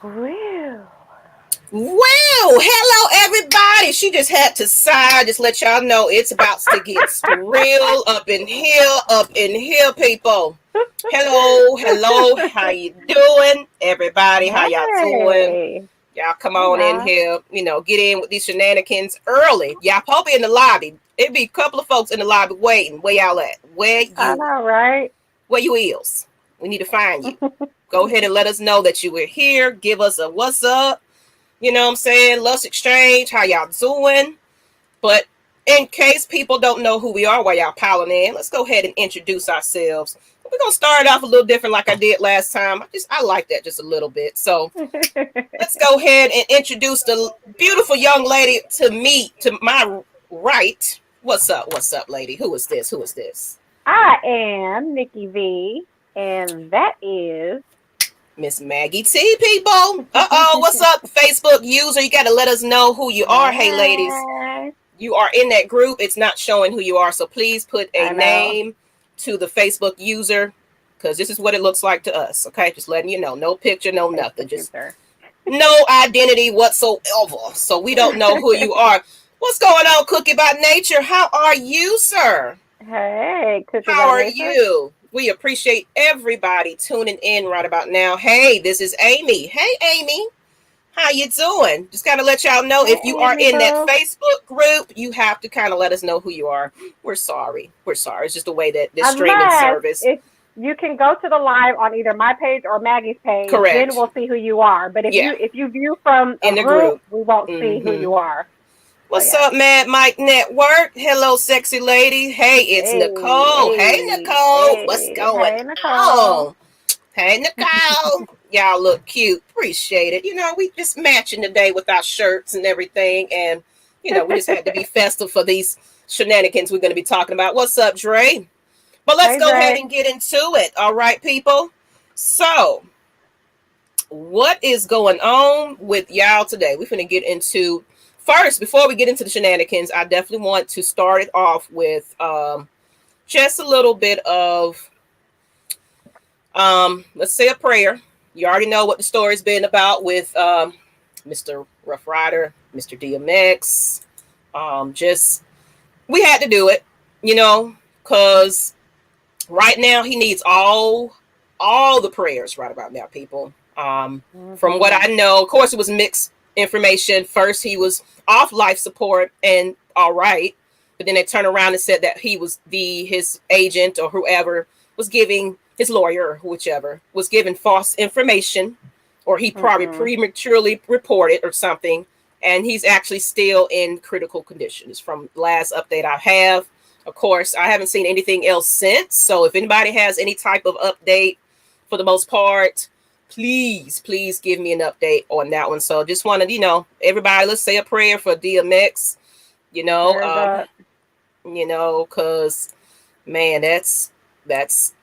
Well, Well, hello everybody. She just had to sigh. Just let y'all know it's about to get real up in here, people. Hello. How you doing, everybody? How y'all doing? hey, Y'all come hey, on in y'all. here. Get in with these shenanigans early. Y'all probably in the lobby. It'd be a couple of folks in the lobby waiting. Where y'all at? I know, right? Where you is? We need to find you. Go ahead and let us know that you were here. Give us a what's up. You know what I'm saying? Let's exchange. How y'all doing? But in case people don't know who we are while y'all piling in, let's go ahead and introduce ourselves. We're gonna start off a little different like I did last time. I like that just a little bit. So let's go ahead and introduce the beautiful young lady to my right. What's up, lady? Who is this? Who is this? I am Nikki V, and that is. Miss Maggie T, people. What's up, Facebook user? You got to let us know who you are. Hey, ladies, Hi. you are in that group. It's not showing who you are, so please put a I know. name to the Facebook user because this is what it looks like to us. Okay, just letting you know. No picture, no nothing. Facebook Just user. no identity whatsoever. So we don't know who you are. What's going on, Cookie by Nature? How are you, sir? Hey, Cookie How by are Nature. you? We appreciate everybody tuning in right about now. Hey, this is Amy. Hey, Amy. How you doing? Just kind of let y'all know Hey, if you are Amy in that Boo. Facebook group, you have to kind of let us know who you are. We're sorry. We're sorry. It's just the way that this streaming Unless service. if you can go to the live on either my page or Maggie's page, then Correct. we'll see who you are. But if Yeah. you view from a In the group, group. we won't see who Mm-hmm. you are. So What's yeah. up, Mad Mike Network? Hello, sexy lady. Hey, it's Hey, Nicole. Hey, hey, Nicole. What's hey, going hey, Nicole. on? Hey, Nicole. Y'all look cute. Appreciate it. We just matching today with our shirts and everything. And, we just had to be festive for these shenanigans we're going to be talking about. What's up, Dre? But let's Hey, go ahead Dre. and get into it. All right, people. So, what is going on with y'all today? We're going to get into first, before we get into the shenanigans, I definitely want to start it off with just a little bit of let's say a prayer. You already know what the story's been about with Mr. Rough Rider, Mr. DMX. Just we had to do it, because right now he needs all the prayers right about now, people. From what Mm-hmm. I know, of course, it was mixed information. First, he was off life support and all right, but then they turned around and said that he was his agent or whoever was giving his lawyer, whichever, was giving false information, or he probably Mm-mm. prematurely reported or something, and he's actually still in critical conditions. From last update I have, of course, I haven't seen anything else since. So if anybody has any type of update, for the most part, please give me an update on that one. So just wanted, everybody, let's say a prayer for DMX, you know, Prayers um, up. because man, that's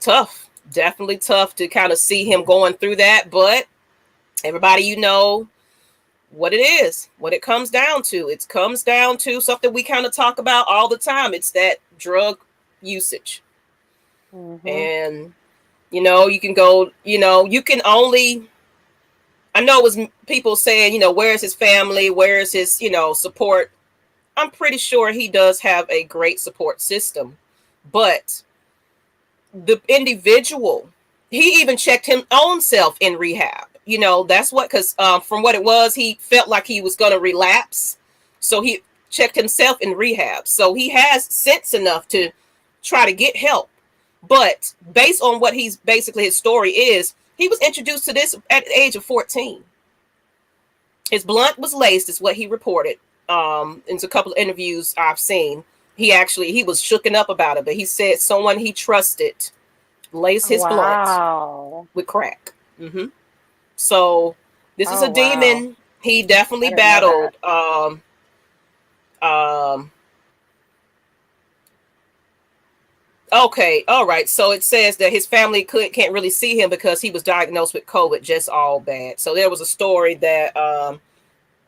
tough. Definitely tough to kind of see him going through that. But everybody, what it is, what it comes down to. It comes down to something we kind of talk about all the time. It's that drug usage. Mm-hmm. And you can go, you can only, I know it was people saying, where's his family? Where's his, support? I'm pretty sure he does have a great support system. But the individual, he even checked his own self in rehab. That's what, because from what it was, he felt like he was going to relapse. So he checked himself in rehab. So he has sense enough to try to get help. But based on what he's basically his story is, he was introduced to this at the age of 14. His blunt was laced, is what he reported. In a couple of interviews I've seen, he was shooken up about it, but he said someone he trusted laced his blunt Wow. with crack. Mm-hmm. So this is Oh, a wow. demon he I definitely didn't know that. battled. Um, okay, all right. So it says that his family can't really see him because he was diagnosed with COVID, just all bad. So there was a story that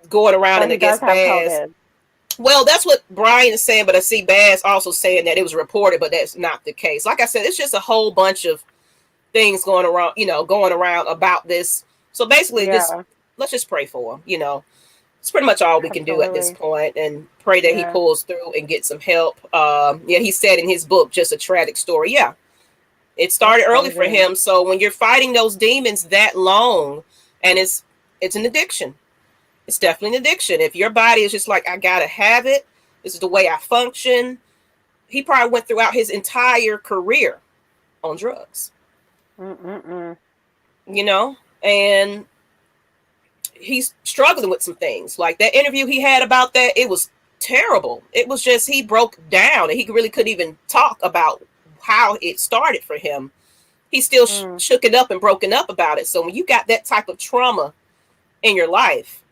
going around So and he I guess does have Baz. COVID. Well, that's what Brian is saying, but I see Baz also saying that it was reported, but that's not the case. Like I said, it's just a whole bunch of things going around about this. So basically, just Yeah. let's just pray for him. It's pretty much all we can do at this Absolutely. point, and pray that he Yeah. pulls through and get some help. Yeah, he said in his book, just a tragic story. Yeah, it That's started early for crazy. him. So when you're fighting those demons that long, and it's an addiction. It's definitely an addiction. If your body is just like, I gotta have it, this is the way I function. He probably went throughout his entire career on drugs. Mm-mm-mm. And he's struggling with some things. Like that interview he had about that, it was terrible. It was just, he broke down and he really couldn't even talk about how it started for him. He still shook it up and broken up about it. So when you got that type of trauma in your life,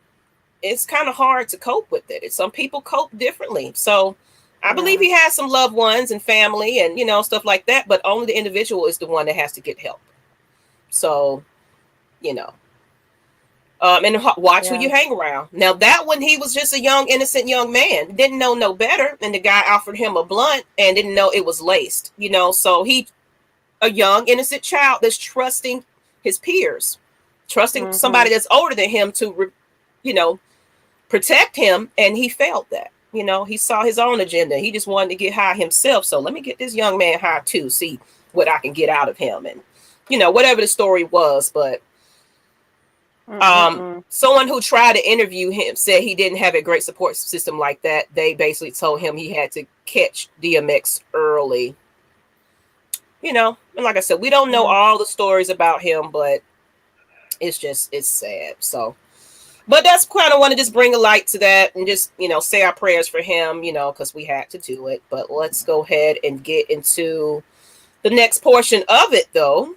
it's kind of hard to cope with it. Some people cope differently. So I believe he has some loved ones and family and, stuff like that, but only the individual is the one that has to get help. So, and watch who you hang around. Now that one, he was just a young, innocent young man, didn't know no better. And the guy offered him a blunt and didn't know it was laced, so a young, innocent child that's trusting his peers, trusting somebody that's older than him to, protect him. And he failed that. He saw his own agenda. He just wanted to get high himself. So let me get this young man high too, see what I can get out of him. And, whatever the story was. But someone who tried to interview him said he didn't have a great support system like that. They basically told him he had to catch DMX early. And like I said, we don't know all the stories about him, but it's sad. So, but that's kind of want to just bring a light to that and just, say our prayers for him, because we had to do it. But let's go ahead and get into the next portion of it, though.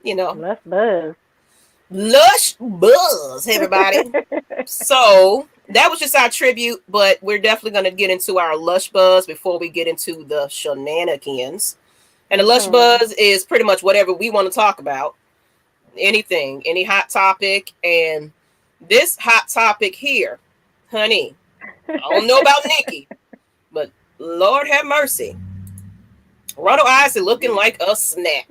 Let's buzz. Lush buzz, everybody. So that was just our tribute, but we're definitely going to get into our Lush buzz before we get into the shenanigans. And the Lush buzz is pretty much whatever we want to talk about. Anything, any hot topic. And this hot topic here, honey, I don't know about Nikki, but Lord have mercy. Ronald Isley looking like a snack.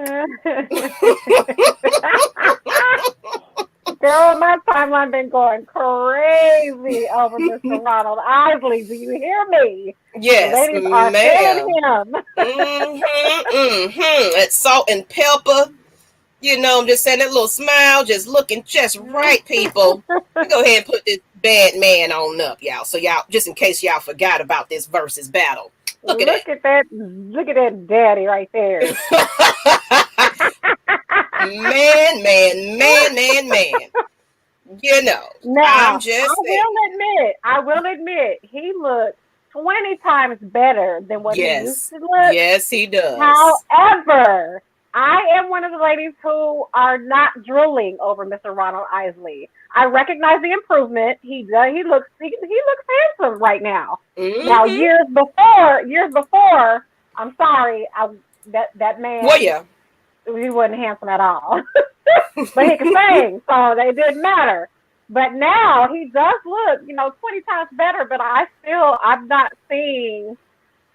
Girl, my timeline been going crazy over Mr. Ronald Isley. Do you hear me? Yes, the ladies are ma'am. Him. That salt and pepper. I'm just saying, that little smile, just looking just right, people. Go ahead and put this bad man on up, y'all. So y'all, just in case y'all forgot about this versus battle. Look at that. Look at that daddy right there. Man. Now, I'm just saying. I will admit, he looks 20 times better than what he used to look. Yes, he does. However, I am one of the ladies who are not drooling over Mr. Ronald Isley. I recognize the improvement. He looks handsome right now. Now, years before, I'm sorry, that man. Well, yeah, he wasn't handsome at all, but he could sing, so it didn't matter. But now he does look, 20 times better. But I'm not seeing.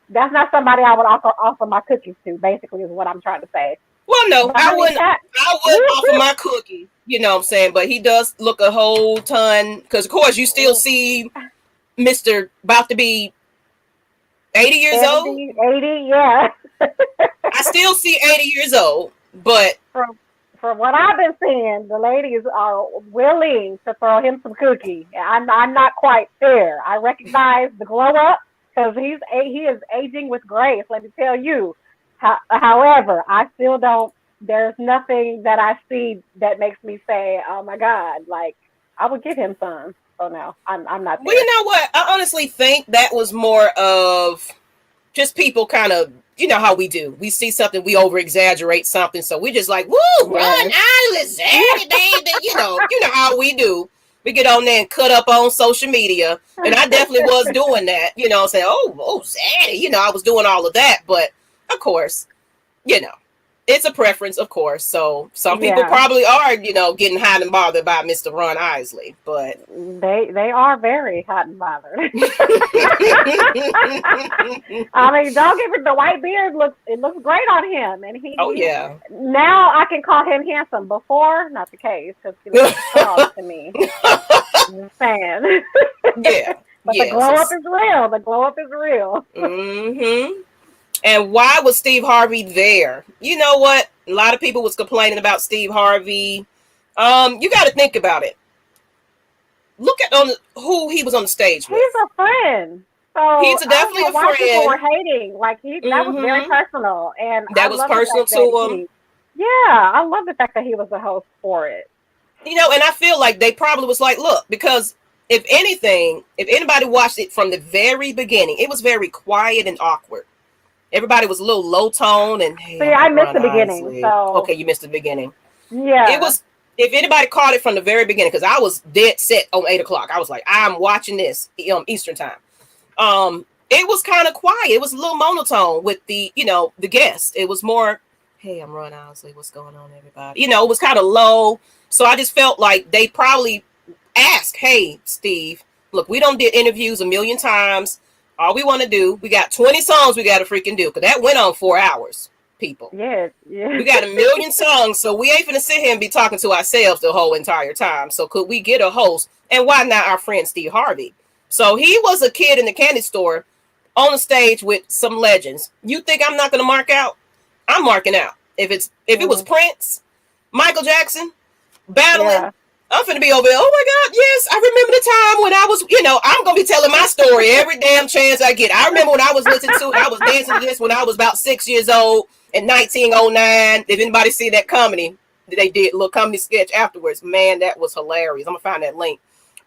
That's not somebody I would offer my cookies to. Basically, is what I'm trying to say. Well, no, I wouldn't offer my cookie. You know what I'm saying? But he does look a whole ton. Because of course, you still see Mr. about to be 80 years old. 80, yeah. I still see 80 years old, but from what I've been seeing, the ladies are willing to throw him some cookie. I'm not quite there. I recognize the glow up because he is aging with grace. Let me tell you. However, I still don't. There's nothing that I see that makes me say, "Oh my God!" Like I would give him some. So no, I'm not there. Well, you know what? I honestly think that was more of just people kind of, how we do. We see something, we over exaggerate something, so we just like, woo, run, Alice, baby. You know how we do. We get on there and cut up on social media, and I definitely was doing that. Saying, oh, Zaddy. I was doing all of that, but of course, it's a preference, of course. So some people Yeah. probably are, you know, getting hot and bothered by Mr. Ron Isley, but They are very hot and bothered. I mean, don't get me, the white beard looks great on him, and oh yeah. now I can call him handsome. Before, not the case, because he looks strong to me. I'm just saying. Yeah. But yeah. the glow up is real. The glow up is real. Mm-hmm. And why was Steve Harvey there? You know what? A lot of people was complaining about Steve Harvey. You got to think about it. Look at who he was on the stage with. He's a friend. So he's definitely a friend. People were hating. Like that was very personal, and that was personal to him. Yeah, I love the fact that he was the host for it. You know, and I feel like they probably was like, look, because if anything, if anybody watched it from the very beginning, it was very quiet and awkward. Everybody was a little low tone and see, I missed the beginning. So okay, you missed the beginning. Yeah, it was. If anybody caught it from the very beginning, because I was dead set on 8 o'clock, I was like, I'm watching this Eastern time. It was kind of quiet. It was a little monotone with the, you know, the guests. It was more, hey, I'm Ron Isley. What's going on, everybody? You know, it was kind of low. So I just felt like they probably asked, hey, Steve, look, we don't did interviews a million times. All we want to do, we got 20 songs we got to freaking do, because that went on 4 hours, people. Yeah. We got a million songs, so we ain't finna sit here and be talking to ourselves the whole entire time. So could we get a host? And why not our friend Steve Harvey? So he was a kid in the candy store on the stage with some legends. You think I'm not gonna mark out? I'm marking out. If it was Prince, Michael Jackson, battling, I'm finna be over there. Oh my God, yes, I remember the time when I was, you know, I'm gonna be telling my story every damn chance I get. I remember when I was listening to it, I was dancing to this when I was about 6 years old in 1909. If anybody see that comedy, they did a little comedy sketch afterwards. Man, that was hilarious. I'm gonna find that link.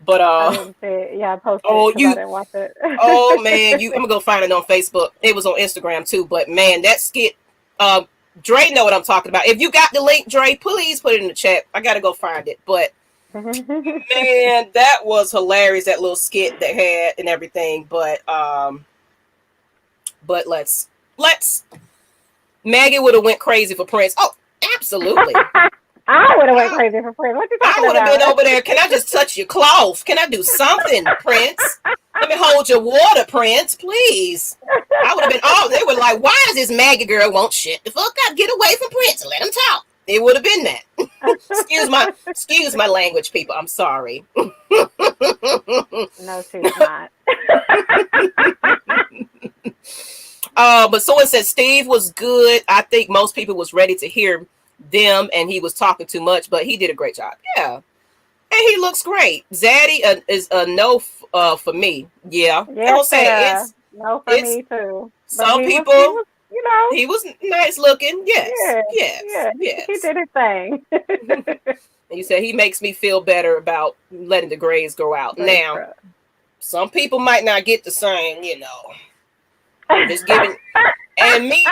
But I didn't see it. Yeah, I posted I didn't watch it. Oh man, I'm gonna go find it on Facebook. It was on Instagram too. But man, that skit, Dre know what I'm talking about. If you got the link, Dre, please put it in the chat. I gotta go find it. But man, that was hilarious, that little skit they had and everything. But let's Maggie would have went crazy for Prince. Oh, absolutely. I would have went crazy for Prince. What you talking about? I would have been over there. Can I just touch your cloth? Can I do something, Prince? Let me hold your water, Prince, please. I would have been they were like, why is this Maggie girl won't shit the fuck up? Get away from Prince and let him talk. It would have been that. excuse my language, people. I'm sorry. No, she's not. But someone said Steve was good. I think most people was ready to hear them, and he was talking too much, but he did a great job. Yeah, and he looks great. Zaddy is a no for me. Yeah, yes, it's no for me too. But some people, you know, he was nice looking. Yes. He did his thing. And you said he makes me feel better about letting the grays grow out. Now, some people might not get the same, you know. Just giving, and me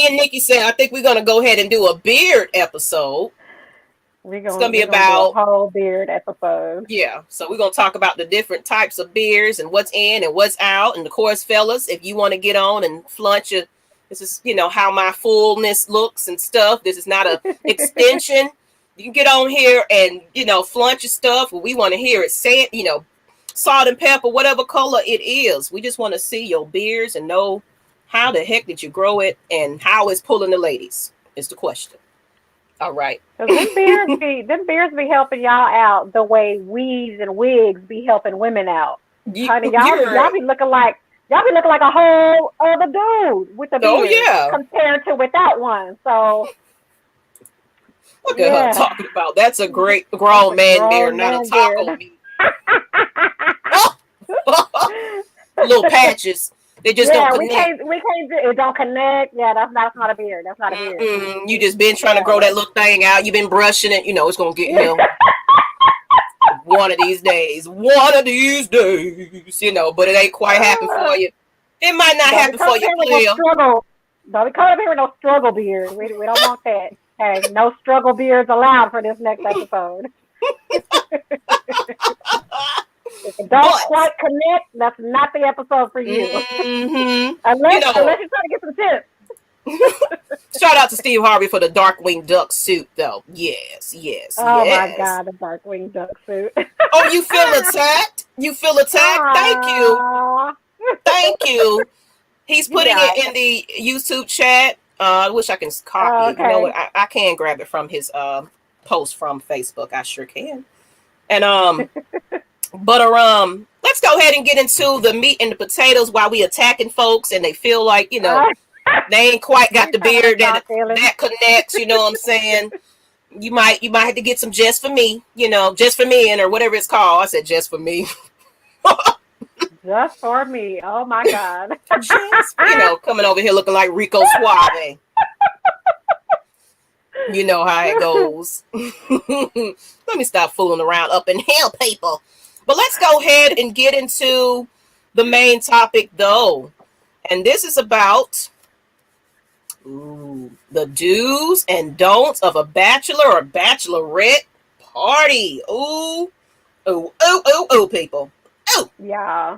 and Nikki said, I think we're gonna go ahead and do a beard episode. It's gonna be about a whole beard episode. Yeah, so we're gonna talk about the different types of beards and what's in and what's out. And of course, fellas, if you want to get on and flaunt your, this is, you know, how my fullness looks and stuff. This is not a extension. You can get on here and, you know, flaunt your stuff. We want to hear it. Say it, you know, salt and pepper, whatever color it is. We just want to see your beards and know how the heck did you grow it and how it's pulling the ladies is the question. All right. Them beards be helping y'all out the way weaves and wigs be helping women out. Honey, y'all be looking like a whole other dude with a beard compared to without one. So look at her talking about. That's a great grown man beard, not a taco beard. Little patches. They just don't connect. We can't do it. Don't connect. Yeah, that's not a beard. That's not a beard. You just been trying to grow that little thing out. You've been brushing it. You know it's gonna get you. One of these days. You know, but it ain't quite happened for you. It might not happen for you, Cleo. Don't be coming up here with no struggle beard. We don't want that. Hey, no struggle beards allowed for this next episode. If it don't quite connect, that's not the episode for you. Unless you're trying to get some tips. Shout out to Steve Harvey for the Darkwing Duck suit, though. Yes, yes, Oh yes. my God, the Darkwing Duck suit. Oh, you feel attacked? You feel attacked? Thank you. Aww. Thank you. He's You putting got it in the YouTube chat. I wish I can copy it. okay. You know what? I can grab it from his post from Facebook. I sure can. And but let's go ahead and get into the meat and the potatoes while we attacking folks and they feel like, you know, they ain't quite got the beard that connects, you know what I'm saying? You might have to get some just for me, you know, just for me and or whatever it's called. I said just for me. Just for me. Oh my God. Just, you know, coming over here looking like Rico Suave. You know how it goes. Let me stop fooling around up in here, people. But let's go ahead and get into the main topic, though. And this is about the do's and don'ts of a bachelor or bachelorette party. Ooh, people. Ooh. Yeah.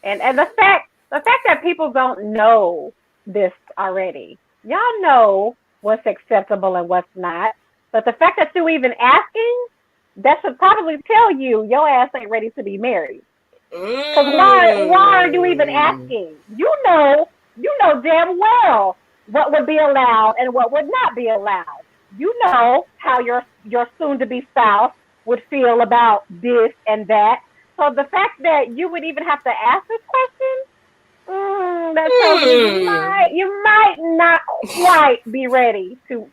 And the fact that people don't know this already. Y'all know what's acceptable and what's not. But the fact that you even asking, that should probably tell you your ass ain't ready to be married. Because why are you even asking? You know damn well what would be allowed and what would not be allowed. You know how your soon-to-be spouse would feel about this and that. So the fact that you would even have to ask this question, that tells you might not quite be ready to.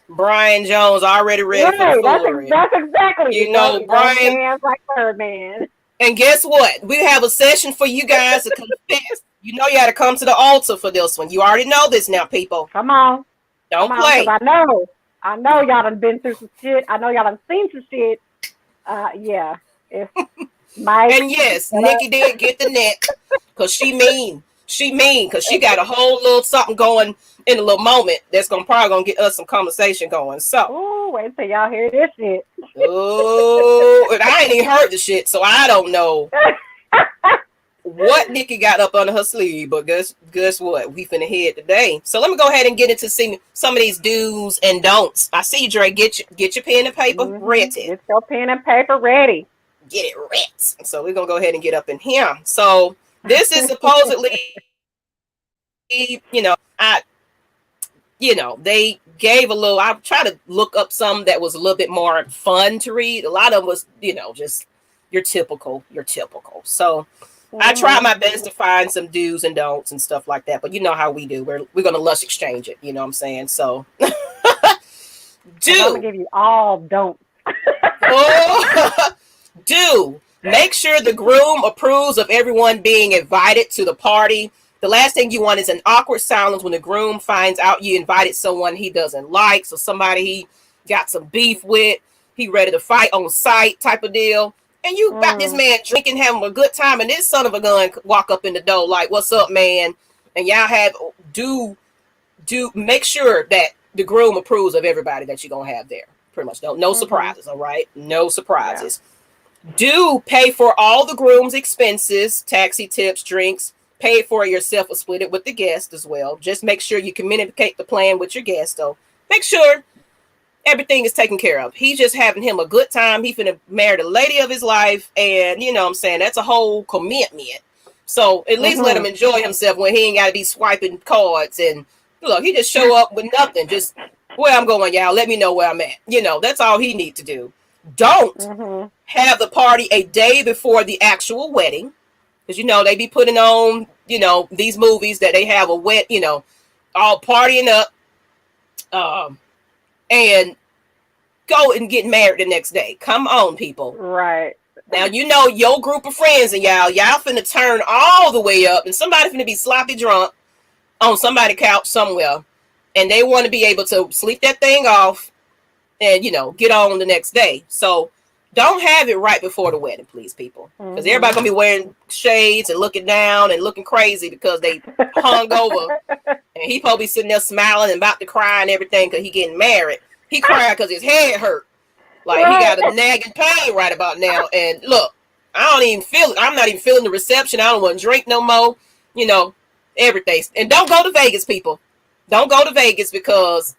Brian Jones already ready for the foolery. That's exactly. You know, Brian. Man's like Birdman. And guess what? We have a session for you guys to confess. You know you got to come to the altar for this one. You already know this now, people. Come on. Don't play. I know y'all done been through some shit. I know y'all done seen some shit. Yeah. And yes, Nikki did get the neck because she mean. She mean because she got a whole little something going in a little moment that's probably gonna get us some conversation going. So wait till y'all hear this shit. And I ain't even heard the shit, so I don't know what Nikki got up under her sleeve. But guess what? We finna head today. So let me go ahead and get into some of these do's and don'ts. I see you, Dre. Get your pen and paper ready. Get your pen and paper ready. Get it ready. So we're gonna go ahead and get up in here. So this is supposedly, they gave a little. I tried to look up some that was a little bit more fun to read. A lot of them was, just your typical. So I tried my best to find some do's and don'ts and stuff like that. But you know how we do. We're gonna Lush exchange it. You know what I'm saying? So I'm gonna give you all don'ts. Make sure the groom approves of everyone being invited to the party. The last thing you want is an awkward silence when the groom finds out you invited someone he doesn't like. So somebody he got some beef with, he ready to fight on sight type of deal. And you got this man drinking, having a good time, and this son of a gun walk up in the door like, "What's up, man?" And y'all do make sure that the groom approves of everybody that you're gonna have there. Pretty much, no surprises. All right, no surprises. Yeah. Do pay for all the groom's expenses, taxi, tips, drinks. Pay for it yourself or split it with the guest as well. Just make sure you communicate the plan with your guest, though. Make sure everything is taken care of. He's just having him a good time. He finna marry the lady of his life. And you know what I'm saying? That's a whole commitment. So at least let him enjoy himself when he ain't got to be swiping cards. And look, he just show up with nothing. Just, where I'm going, y'all. Let me know where I'm at. That's all he need to do. Don't have the party a day before the actual wedding. Because, they be putting on, these movies that they have a wet, all partying up and go and get married the next day. Come on, people. Right. Now, your group of friends and y'all finna turn all the way up and somebody finna be sloppy drunk on somebody's couch somewhere. And they want to be able to sleep that thing off and, get on the next day. So, don't have it right before the wedding, please, people. Because everybody's going to be wearing shades and looking down and looking crazy because they hung over. And he probably sitting there smiling and about to cry and everything because he getting married. He crying because his head hurt. Like, he got a nagging pain right about now. And look, I don't even feel it. I'm not even feeling the reception. I don't want to drink no more. everything. And don't go to Vegas, people. Don't go to Vegas, because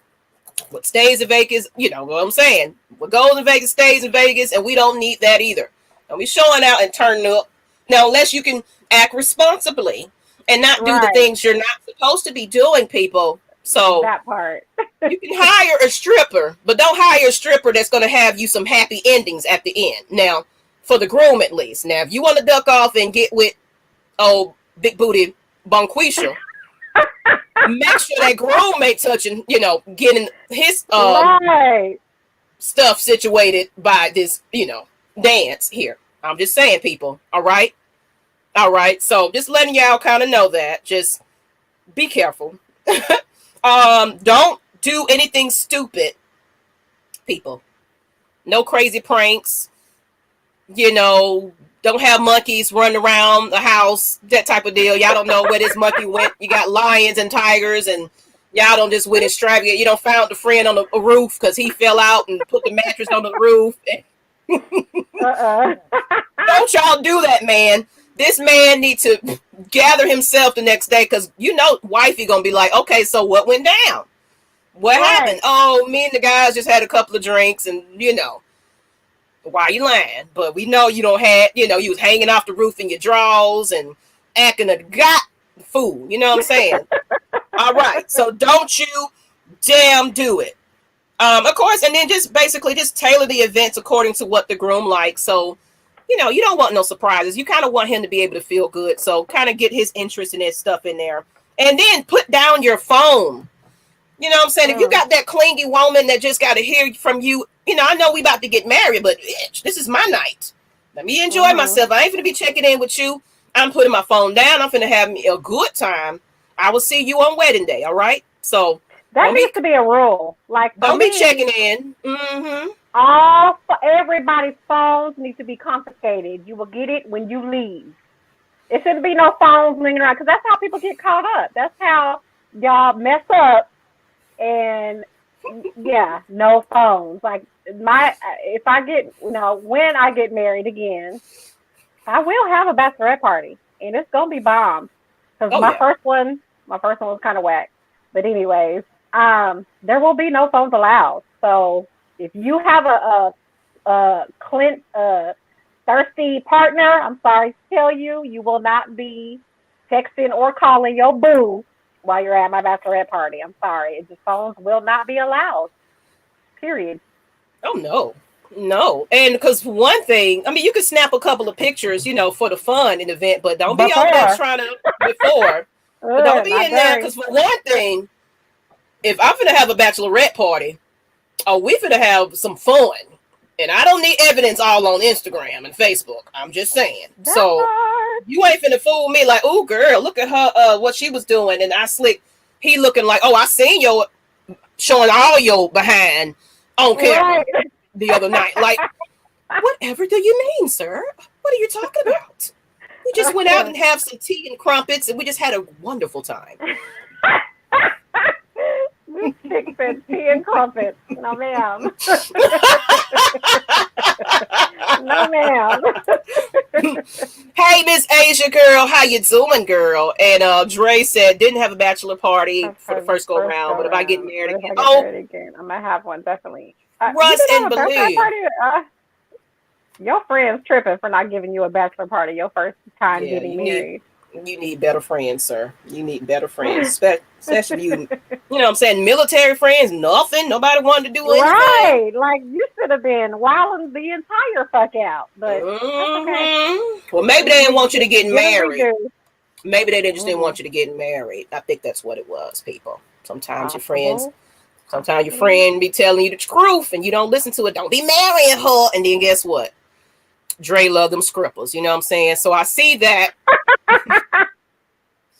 what stays in Vegas, you know what I'm saying? What goes in Vegas stays in Vegas, and we don't need that either. Don't be showing out and turning up. Now, unless you can act responsibly and not do the things you're not supposed to be doing, people. So that part. You can hire a stripper, but don't hire a stripper that's going to have you some happy endings at the end. Now, for the groom at least. Now, if you want to duck off and get with big booty Bonquisha, make sure that groom ain't touching, getting his stuff situated by this, dance here. I'm just saying, people. All right. So just letting y'all kind of know that. Just be careful. Don't do anything stupid, people. No crazy pranks. Don't have monkeys running around the house, that type of deal. Y'all don't know where this monkey went. You got lions and tigers, and y'all don't just win extravagant. You don't found the friend on a roof because he fell out and put the mattress on the roof. Don't y'all do that, man. This man needs to gather himself the next day, because wifey gonna be like, okay, so what went down? What happened? Oh, me and the guys just had a couple of drinks, and why you lying? But we know you don't have, you was hanging off the roof in your drawers and acting a fool. You know what I'm saying? All right. So don't you damn do it. Of course, and then just basically just tailor the events according to what the groom likes. So, you don't want no surprises. You kind of want him to be able to feel good. So kind of get his interest in his stuff in there. And then put down your phone. You know what I'm saying? If you got that clingy woman that just got to hear from you, I know we about to get married, but this is my night. Let me enjoy myself. I ain't going to be checking in with you. I'm putting my phone down. I'm going to have me a good time. I will see you on wedding day. All right. So that needs to be a rule. Like, don't be checking in. Mm-hmm. Everybody's phones need to be confiscated. You will get it when you leave. It shouldn't be no phones lingering around, because that's how people get caught up. That's how y'all mess up. And no phones. Like if I get, when I get married again, I will have a bachelorette party, and it's gonna be bomb. Because my first one was kind of whack. But anyways, there will be no phones allowed. So if you have a thirsty partner, I'm sorry to tell you, you will not be texting or calling your boo while you're at my bachelorette party. I'm sorry. The phones will not be allowed. Period. Oh, no. And because one thing, you can snap a couple of pictures, for the fun in the event, but don't be out there trying to before. But don't be in there, because for one thing, if I'm going to have a bachelorette party, we finna have some fun. And I don't need evidence all on Instagram and Facebook. I'm just saying. So you ain't finna fool me like, oh, girl, look at her, what she was doing. And he looking like, I seen you showing all your behind on camera the other night. Like, whatever do you mean, sir? What are you talking about? We just went out and have some tea and crumpets, and we just had a wonderful time. Chick said tea and crumpets. No, ma'am. No, ma'am. Hey, Miss Asia girl, how you doing, girl? And Dre said didn't have a bachelor party for the first go round, but if I get married again, I'm gonna have one definitely. Russ and believe. Your friend's tripping for not giving you a bachelor party your first time getting married. You need better friends, sir. You need better friends, especially you. You know what I'm saying? Military friends, nothing. Nobody wanted to do anything. Right, like you should have been wilding the entire fuck out. But okay. Well, maybe they didn't want you to get married. Maybe they just didn't want you to get married. I think that's what it was, people. Sometimes your friend be telling you the truth, and you don't listen to it. Don't be marrying her, and then guess what? Dre love them scrippers, you know what I'm saying? So I see that.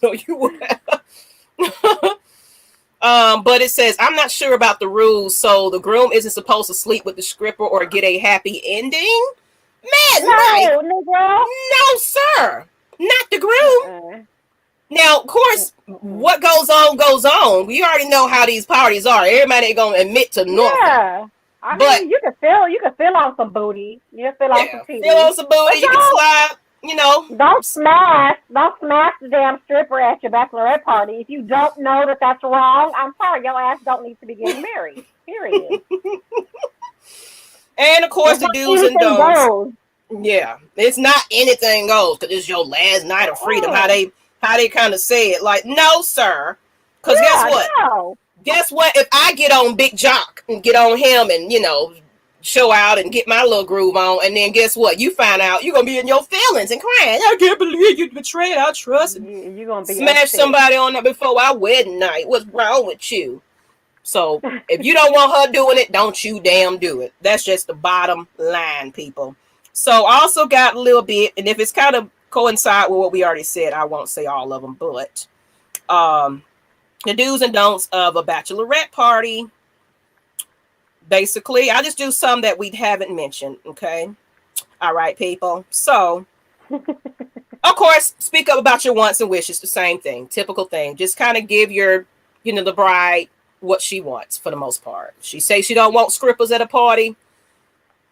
So you would but it says, I'm not sure about the rules, so the groom isn't supposed to sleep with the stripper or get a happy ending? No, sir. Not the groom. Now, of course, what goes on, goes on. We already know how these parties are. Everybody ain't gonna admit to nothing. Yeah. I mean, you can feel on some booty. You can feel on some titties. Feel on some booty. You can slide. you know, Don't smash the damn stripper at your bachelorette party. If you don't know that that's wrong, I'm sorry, your ass don't need to be getting married. Period. And of course, the do's and Anything don'ts. goes. Yeah, it's not anything goes because it's your last night of freedom. How they kind of say it, like, no, sir. Because guess what? No. Guess what? If I get on Big Jock and get on him and, you know, show out and get my little groove on, and then guess what? You find out you're gonna be in your feelings and crying. I can't believe you betrayed our trust. You're gonna be smash somebody on that before our wedding night. What's wrong with you? So if you don't want her doing it, don't you damn do it. That's just the bottom line, people. So I also got a little bit, and if it's kind of coincide with what we already said, I won't say all of them, but the do's and don'ts of a bachelorette party. Basically, I just do some that we haven't mentioned. Okay. All right, people. So, of course, speak up about your wants and wishes. The same thing. Typical thing. Just kind of give your, you know, the bride what she wants for the most part. She says she don't want strippers at a party.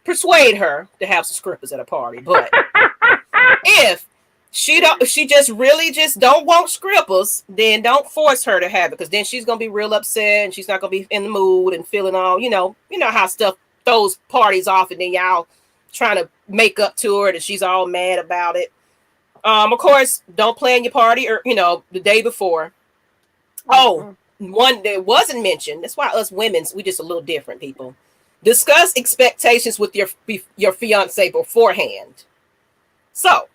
Persuade her to have some strippers at a party. But if she just really just don't want strippers, then don't force her to have it, because then she's gonna be real upset and she's not gonna be in the mood and feeling all, you know how stuff throws parties off, and then y'all trying to make up to her that she's all mad about it. Of course, don't plan your party or, you know, the day before. Oh, one that wasn't mentioned. That's why us women's, we just a little different, people. Discuss expectations with your fiance beforehand. So,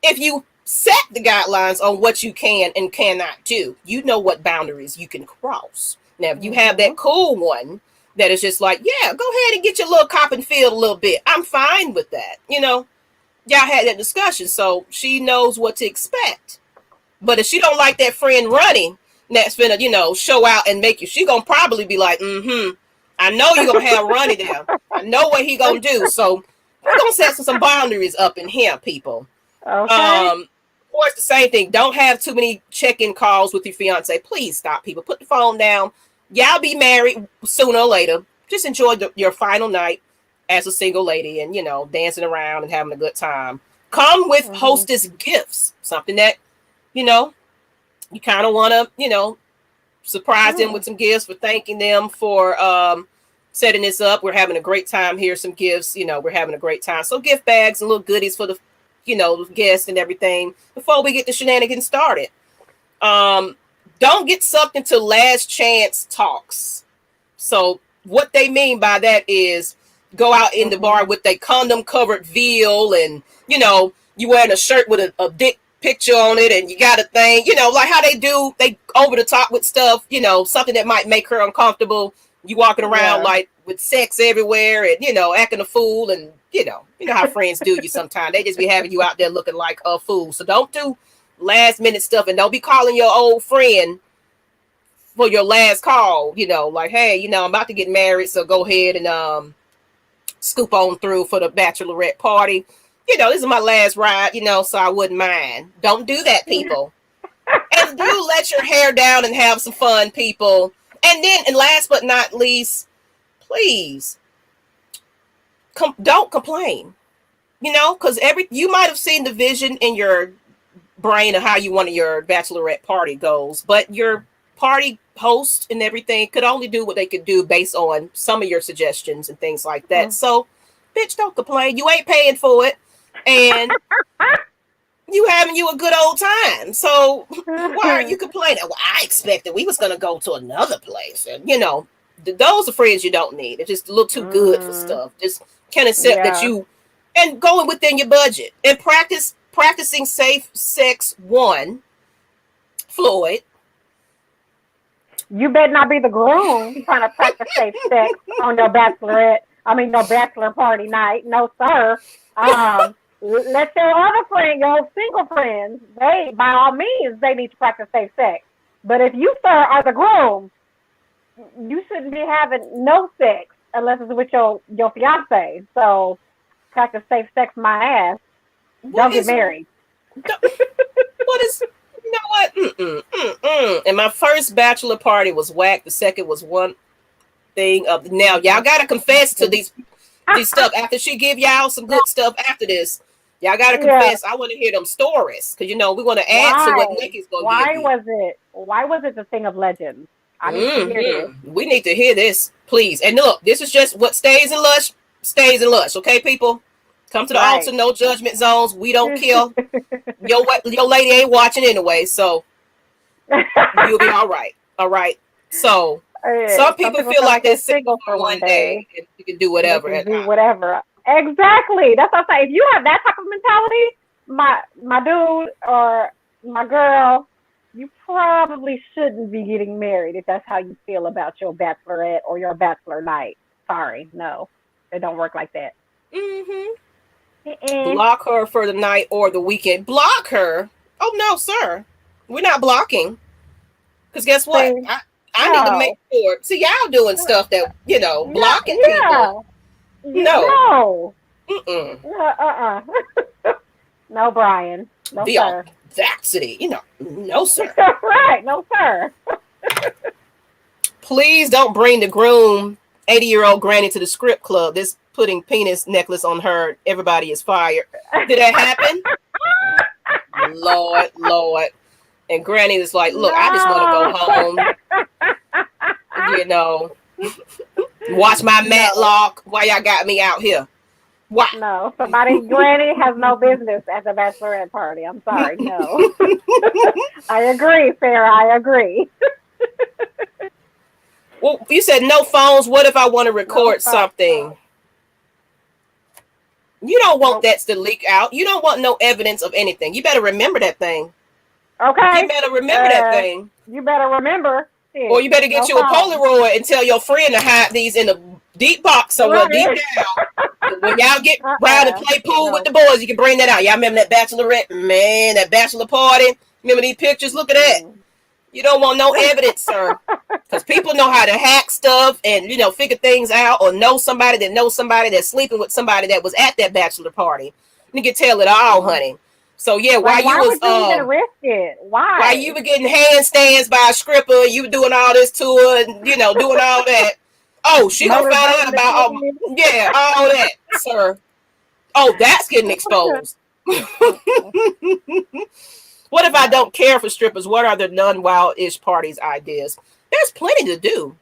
if you set the guidelines on what you can and cannot do, you know what boundaries you can cross. Now, if you have that cool one that is just like, yeah, go ahead and get your little cop and field a little bit, I'm fine with that. You know, y'all had that discussion, so she knows what to expect. But if she don't like that friend running, that's finna, you know, show out and make you, she gonna probably be like, I know you're gonna have Ronnie there. I know what he gonna do. So we're gonna set some boundaries up in here, people. Okay. Of course, the same thing. Don't have too many check-in calls with your fiance. Please stop, people. Put the phone down. Y'all be married sooner or later. Just enjoy your final night as a single lady and, you know, dancing around and having a good time. Come with hostess gifts. Something that, you know, you kind of want to, you know, surprise them with some gifts for thanking them for setting this up. We're having a great time. Here's some gifts. You know, we're having a great time. So gift bags and little goodies for the, you know, guests and everything before we get the shenanigans started. Don't get sucked into last chance talks. So what they mean by that is go out in the bar with a condom covered veil and, you know, you wearing a shirt with a dick picture on it and you got a thing, you know, like how they over the top with stuff, you know, something that might make her uncomfortable. You walking around like with sex everywhere and, you know, acting a fool, and you know how friends do you sometimes. They just be having you out there looking like a fool. So don't do last minute stuff, and don't be calling your old friend for your last call, you know, like, hey, you know, I'm about to get married, so go ahead and scoop on through for the bachelorette party. You know, this is my last ride, you know, so I wouldn't mind. Don't do that, people. And do let your hair down and have some fun, people. And then, and last but not least, please don't complain. You know, because you might have seen the vision in your brain of how you want your bachelorette party goes, but your party host and everything could only do what they could do based on some of your suggestions and things like that. So, bitch, don't complain. You ain't paying for it. And you having you a good old time. So why are you complaining? Well, I expected we was going to go to another place. And, you know, those are friends you don't need. It's just a little too good for stuff. Just can't accept that you, and going within your budget. And practicing safe sex, Floyd. You better not be the groom trying to practice safe sex on your bachelor party night. No, sir. Let your other friend, your single friends, they, by all means, they need to practice safe sex. But if you, sir, are the groom, you shouldn't be having no sex unless it's with your fiance. So practice safe sex my ass. Don't get married. What is, you know what? And my first bachelor party was whack. The second was one thing of, now y'all got to confess to these stuff after she give y'all some good stuff after this. Y'all got to confess. I want to hear them stories because we want to add to what Nikki's going to give you. Why was it the thing of legends? I need to hear this. We need to hear this, please. And look, this is just what stays in Lush. Stays in Lush, okay, people? Come to the altar, no judgment zones. We don't kill. Your lady ain't watching anyway, so you'll be all right. All right. So some people feel like they're single for one day and you can do whatever. Whatever. Exactly. That's what I'm saying. If you have that type of mentality, my dude or my girl, you probably shouldn't be getting married if that's how you feel about your bachelorette or your bachelor night. Sorry, no, it don't work like that. Block her for the night or the weekend. Block her? Oh no, sir. We're not blocking. Because guess what? I need to make sure. See, y'all doing stuff that blocking people. No. No, Brian. No, the sir. Audacity. No, sir. Right. No, sir. Please don't bring the groom, 80-year-old granny, to the script club. This putting penis necklace on her. Everybody is fired. Did that happen? Lord. And granny was like, look, I just want to go home. Watch my matlock. Why y'all got me out here? Why? No, granny has no business at the bachelorette party. I'm sorry, no. I agree, Sarah. I agree. Well, you said no phones. What if I want to record something? You don't want that to leak out. You don't want no evidence of anything. You better remember that thing. Okay. You better remember that thing. You better remember. Or you better get you a Polaroid and tell your friend to hide these in a deep box somewhere deep down. When y'all get round and play pool with the boys, you can bring that out. Y'all remember that bachelorette? Man, that bachelor party? Remember these pictures? Look at that. You don't want no evidence, sir. Because people know how to hack stuff and, figure things out or know somebody that's sleeping with somebody that was at that bachelor party. You can tell it all, honey. So yeah, why would you even risk it? Why? While you were getting handstands by a stripper, you were doing all this to her, and doing all that. Oh, she gonna find out about all that, sir. Oh, that's getting exposed. What if I don't care for strippers? What are the non-wild-ish parties ideas? There's plenty to do.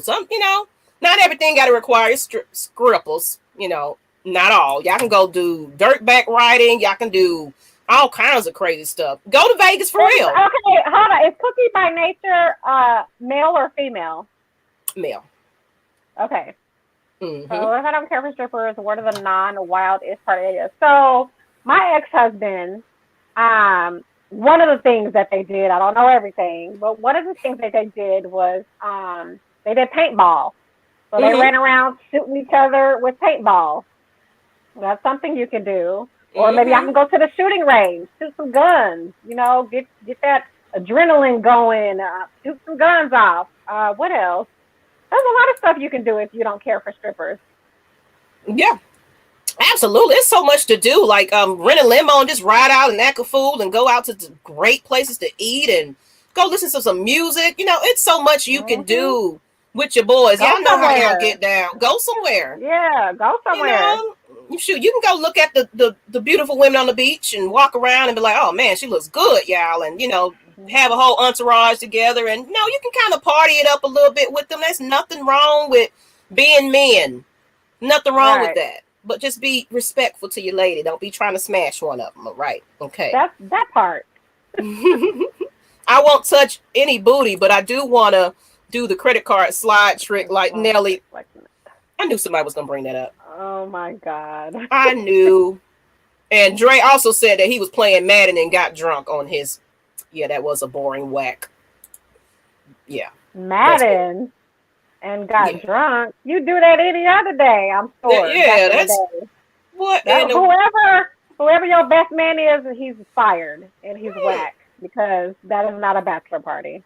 Some, not everything got to require scripples, Not all. Y'all can go do dirtback riding. Y'all can do all kinds of crazy stuff. Go to Vegas for real. Okay, hold on. Is Cookie by nature male or female? Male. Okay. So if I don't care for strippers, what are the non-wild-ish party ideas? So my ex-husband, one of the things that they did, I don't know everything, but one of the things that they did was they did paintball. So they ran around shooting each other with paintballs. That's something you can do. Or maybe I can go to the shooting range, shoot some guns, get that adrenaline going, shoot some guns off. What else? There's a lot of stuff you can do if you don't care for strippers. Yeah, absolutely. There's so much to do. Like rent a limo and just ride out and act a fool and go out to great places to eat and go listen to some music. It's so much you can do with your boys. Y'all know how y'all get down. Go somewhere. Yeah, go somewhere. Shoot, you can go look at the beautiful women on the beach and walk around and be like, oh man, she looks good, y'all. And have a whole entourage together and you can kind of party it up a little bit with them. There's nothing wrong with being men. Nothing wrong with that. But just be respectful to your lady. Don't be trying to smash one of them. Right. Okay. That's that part. I won't touch any booty, but I do want to do the credit card slide trick like Nelly. I knew somebody was going to bring that up. Oh my God. I knew. And Dre also said that he was playing Madden and got drunk on his. Yeah, that was a boring whack. Yeah. Madden and got drunk. You do that any other day, I'm sure. Yeah, that's what. Whoever your best man is, he's fired and he's whack because that is not a bachelor party.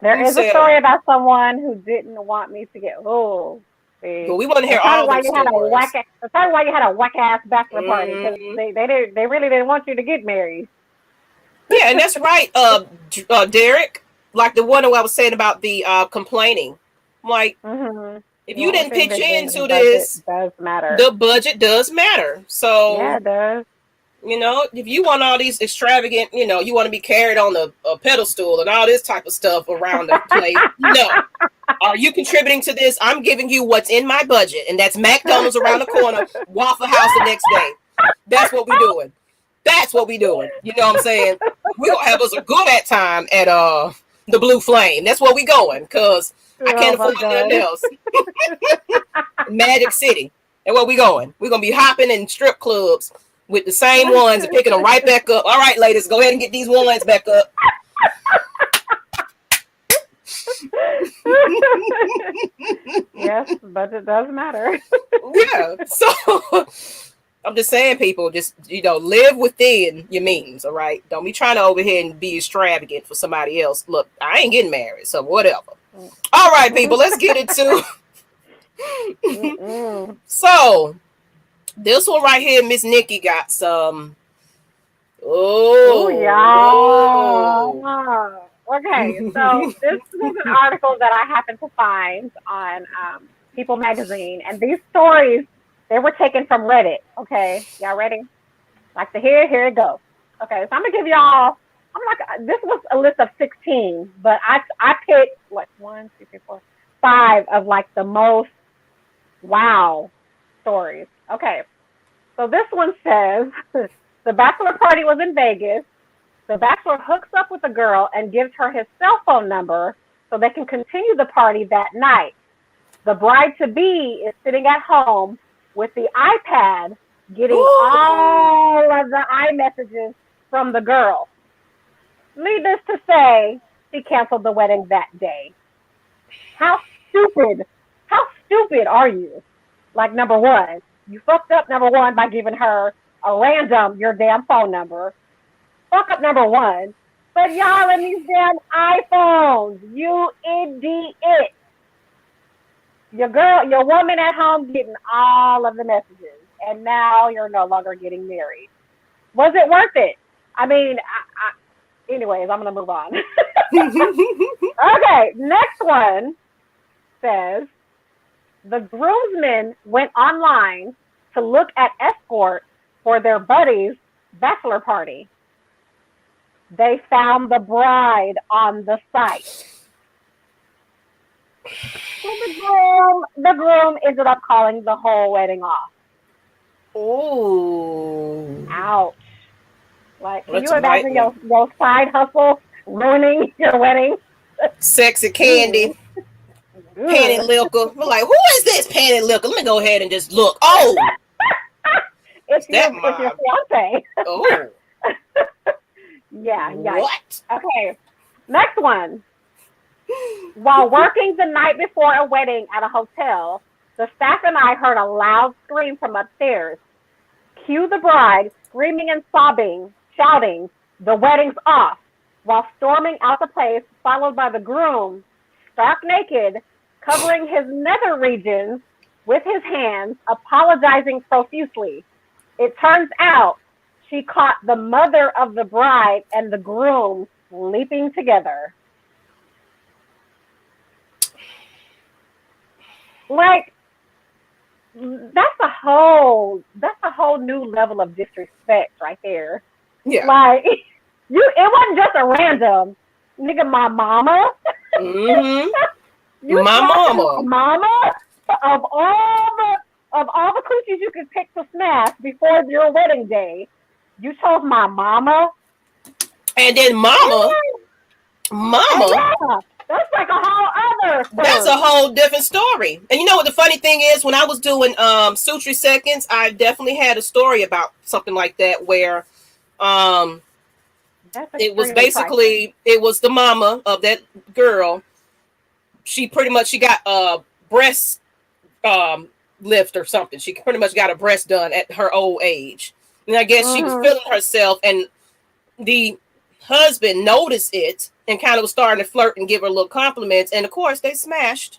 There is a story about someone who didn't want me to get. But we want to hear all the stories. That's probably why you had a whack ass bachelor party because they really didn't want you to get married. Yeah, and that's right, Derek. Like the one who I was saying about the complaining. Like, If you Well, didn't pitch the into budget this, does matter. the budget does matter. So Yeah, it does. you know, if you want all these extravagant, you know, you want to be carried on a pedestal and all this type of stuff around the place, no. Are you contributing to this? I'm giving you what's in my budget, and that's McDonald's around the corner, Waffle House the next day. That's what we're doing. That's what we're doing. You know what I'm saying? We're gonna have us a good at time at the Blue Flame. That's where we going, because I can't afford nothing else. Magic City. That's where we going. We're gonna be hopping in strip clubs with the same ones and picking them right back up. All right, ladies, go ahead and get these ones back up. Yes, budget does matter. Yeah. So I'm just saying, people, just, you know, live within your means, all right? Don't be trying to over here and be extravagant for somebody else. Look, I ain't getting married, so whatever. All right, people, let's get into So this one right here, Miss Nikki got some. Oh, yeah. Okay, so this was an article that I happened to find on People Magazine, and these stories, they were taken from Reddit. Okay, y'all ready? Like to hear? Here it goes. Okay, so I'm gonna give y'all. This was a list of 16, but I picked what 1, 2, 3, 4, 5 of like the most wow stories. Okay, so this one says the bachelor party was in Vegas. The bachelor hooks up with a girl and gives her his cell phone number so they can continue the party that night. The bride-to-be is sitting at home with the iPad getting all of the iMessages from the girl. Needless to say, she canceled the wedding that day. How stupid are you? Like, number one, you fucked up, number one, by giving her a random your damn phone number. Fuck up number one. But y'all in these damn iPhones, you idiot. Your woman at home getting all of the messages, and now you're no longer getting married. Was it worth it? I mean, anyways, I'm going to move on. Okay, next one says, the groomsmen went online to look at escorts for their buddy's bachelor party. They found the bride on the site. So the groom ended up calling the whole wedding off. Oh. Ouch. Like, can you imagine your side hustle ruining your wedding? Sexy Candy. Panty Liquor. We're like, who is this Panty Liquor? Let me go ahead and just look. Oh. It's your fiance. Oh. Yeah. What? Okay. Next one. While working the night before a wedding at a hotel, the staff and I heard a loud scream from upstairs. Cue the bride screaming and sobbing, shouting, "The wedding's off," while storming out the place, followed by the groom, stark naked, covering his nether regions with his hands, apologizing profusely. It turns out she caught the mother of the bride and the groom sleeping together. Like, that's a whole new level of disrespect right there. Yeah. Like, it wasn't just a random nigga, my mama. Mm-hmm. My mama of all the coochies you could pick to smash before your wedding day. You chose my mama. And then mama. Yeah, that's like a whole other story. That's a whole different story. And you know what the funny thing is? When I was doing Suture Seconds, I definitely had a story about something like that where it was basically, it was the mama of that girl. She got a breast lift or something. She pretty much got a breast done at her old age. And I guess she was feeling herself, and the husband noticed it and kind of was starting to flirt and give her little compliments. And of course, they smashed.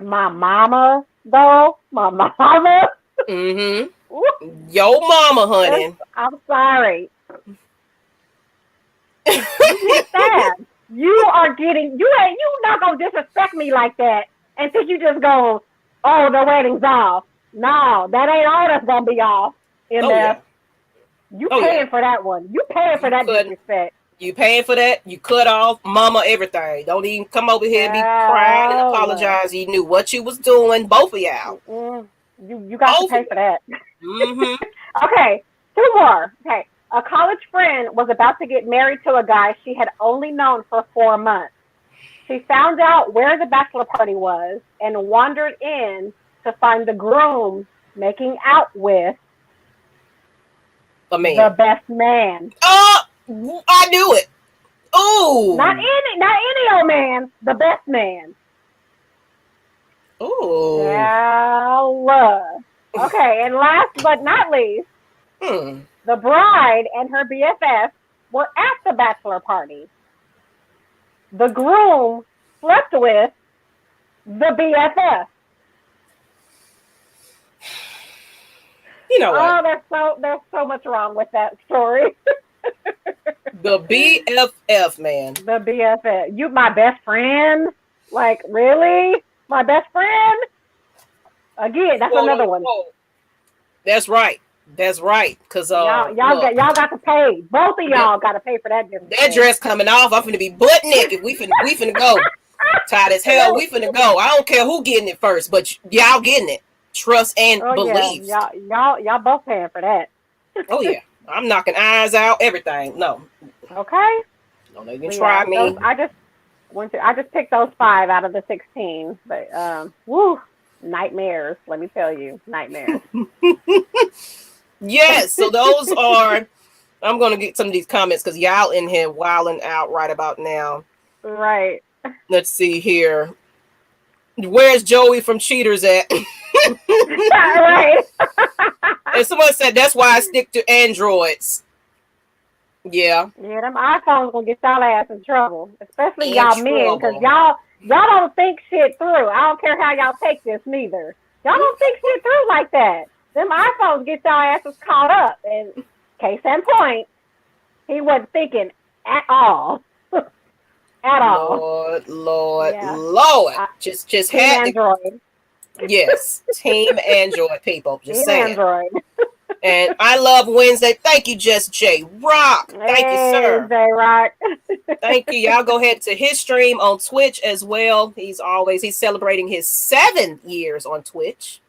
My mama, though. My mama. Mm-hmm. Yo mama, honey. I'm sorry. You are getting, you not gonna disrespect me like that and think you just go, oh, the wedding's off. No, that ain't all that's gonna be off in there. Yeah. You paying for that one. You paying for that disrespect. You paying for that? You cut off mama everything. Don't even come over here and be crying and apologize. You knew what you was doing, both of y'all. You got to pay for that. Mm-hmm. Okay, 2 more. Okay, a college friend was about to get married to a guy she had only known for 4 months. She found out where the bachelor party was and wandered in to find the groom making out with a man. The best man. Oh, I knew it. Oh, not any old man. The best man. Oh. Yeah. Okay, and last but not least, the bride and her BFF were at the bachelor party. The groom slept with the BFF. You know what? Oh, there's so much wrong with that story. The BFF, man. The BFF. You my best friend? Like, really? My best friend? Again, that's another one. That's right. That's right. Cause y'all got to pay. Both of y'all got to pay for that difference. That dress coming off. I'm finna be butt naked. We finna go. Tight as hell. We finna go. I don't care who getting it first, but y'all getting it. Trust and belief. Yeah. Y'all both paying for that. Oh yeah. I'm knocking eyes out. Everything. No. Okay. Don't even try me. I just picked those 5 out of the 16. But nightmares. Let me tell you, nightmares. Yes. So those are. I'm gonna get some of these comments because y'all in here wilding out right about now. Right. Let's see here. Where's Joey from Cheaters at? Right. And someone said that's why I stick to Androids. Yeah. Yeah, them iPhones gonna get y'all ass in trouble, especially y'all men, because y'all don't think shit through. I don't care how y'all take this neither. Y'all don't think shit through like that. Them iPhones get y'all asses caught up. And case in point, he wasn't thinking at all. At all. Lord. Just had Android. Yes, Team Android people. Just saying. Android. And I love Wednesday. Thank you, Just J Rock. Thank you, sir. J Rock. Thank you. Y'all go ahead to his stream on Twitch as well. He's celebrating his 7 years on Twitch.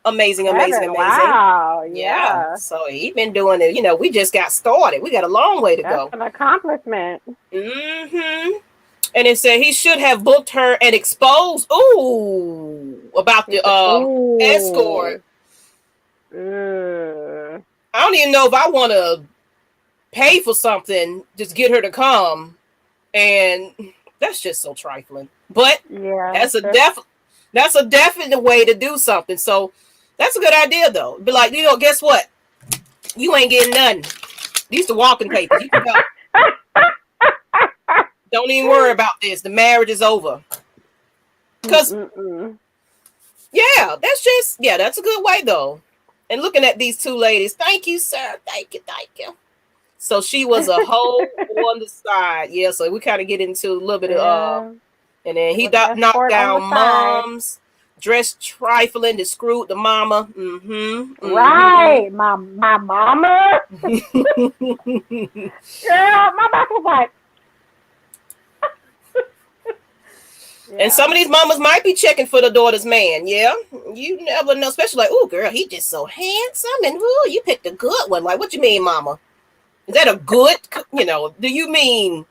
Amazing. Wow. Yeah. So he's been doing it. You know, we just got started. We got a long way to go. That's an accomplishment. Mm-hmm. And it said he should have booked her and exposed about the escort. I don't even know if I want to pay for something, just get her to come. And that's just so trifling. But that's a definite way to do something. So that's a good idea though. Be like, guess what? You ain't getting nothing. These the walking papers. You can go. Don't even worry about this. The marriage is over. Because, that's a good way, though. And looking at these 2 ladies, thank you, sir. Thank you. So she was a hoe on the side. Yeah, so we kind of get into a little bit of, and then he knocked down moms, dressed trifling to screw the mama. Right. My mama. Girl, my back was like, and some of these mamas might be checking for the daughter's man. Yeah, you never know. Especially like, oh, girl, he just so handsome, and you picked a good one. Like, what you mean, mama? Is that a good? Do you mean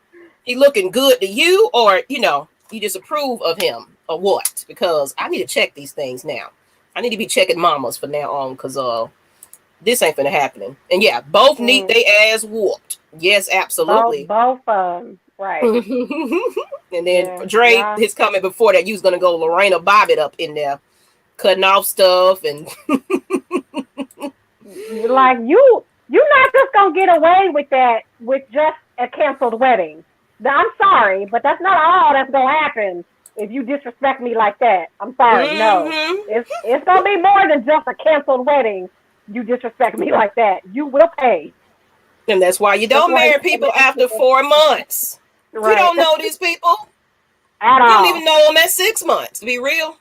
he looking good to you, or you disapprove of him, or what? Because I need to check these things now. I need to be checking mamas from now on, because this ain't finna happening. And yeah, both need they ass whooped. Yes, absolutely. Both of them. Right. And then Dre, his comment before that, you was gonna go Lorena Bobbitt up in there, cutting off stuff, and like you're not just gonna get away with that with just a canceled wedding. I'm sorry, but that's not all that's gonna happen if you disrespect me like that. I'm sorry, no. It's gonna be more than just a canceled wedding. You disrespect me like that, you will pay. And that's why you don't marry people after 4 months. Right. You don't know these people. At You don't all. even know them at 6 months. To be real,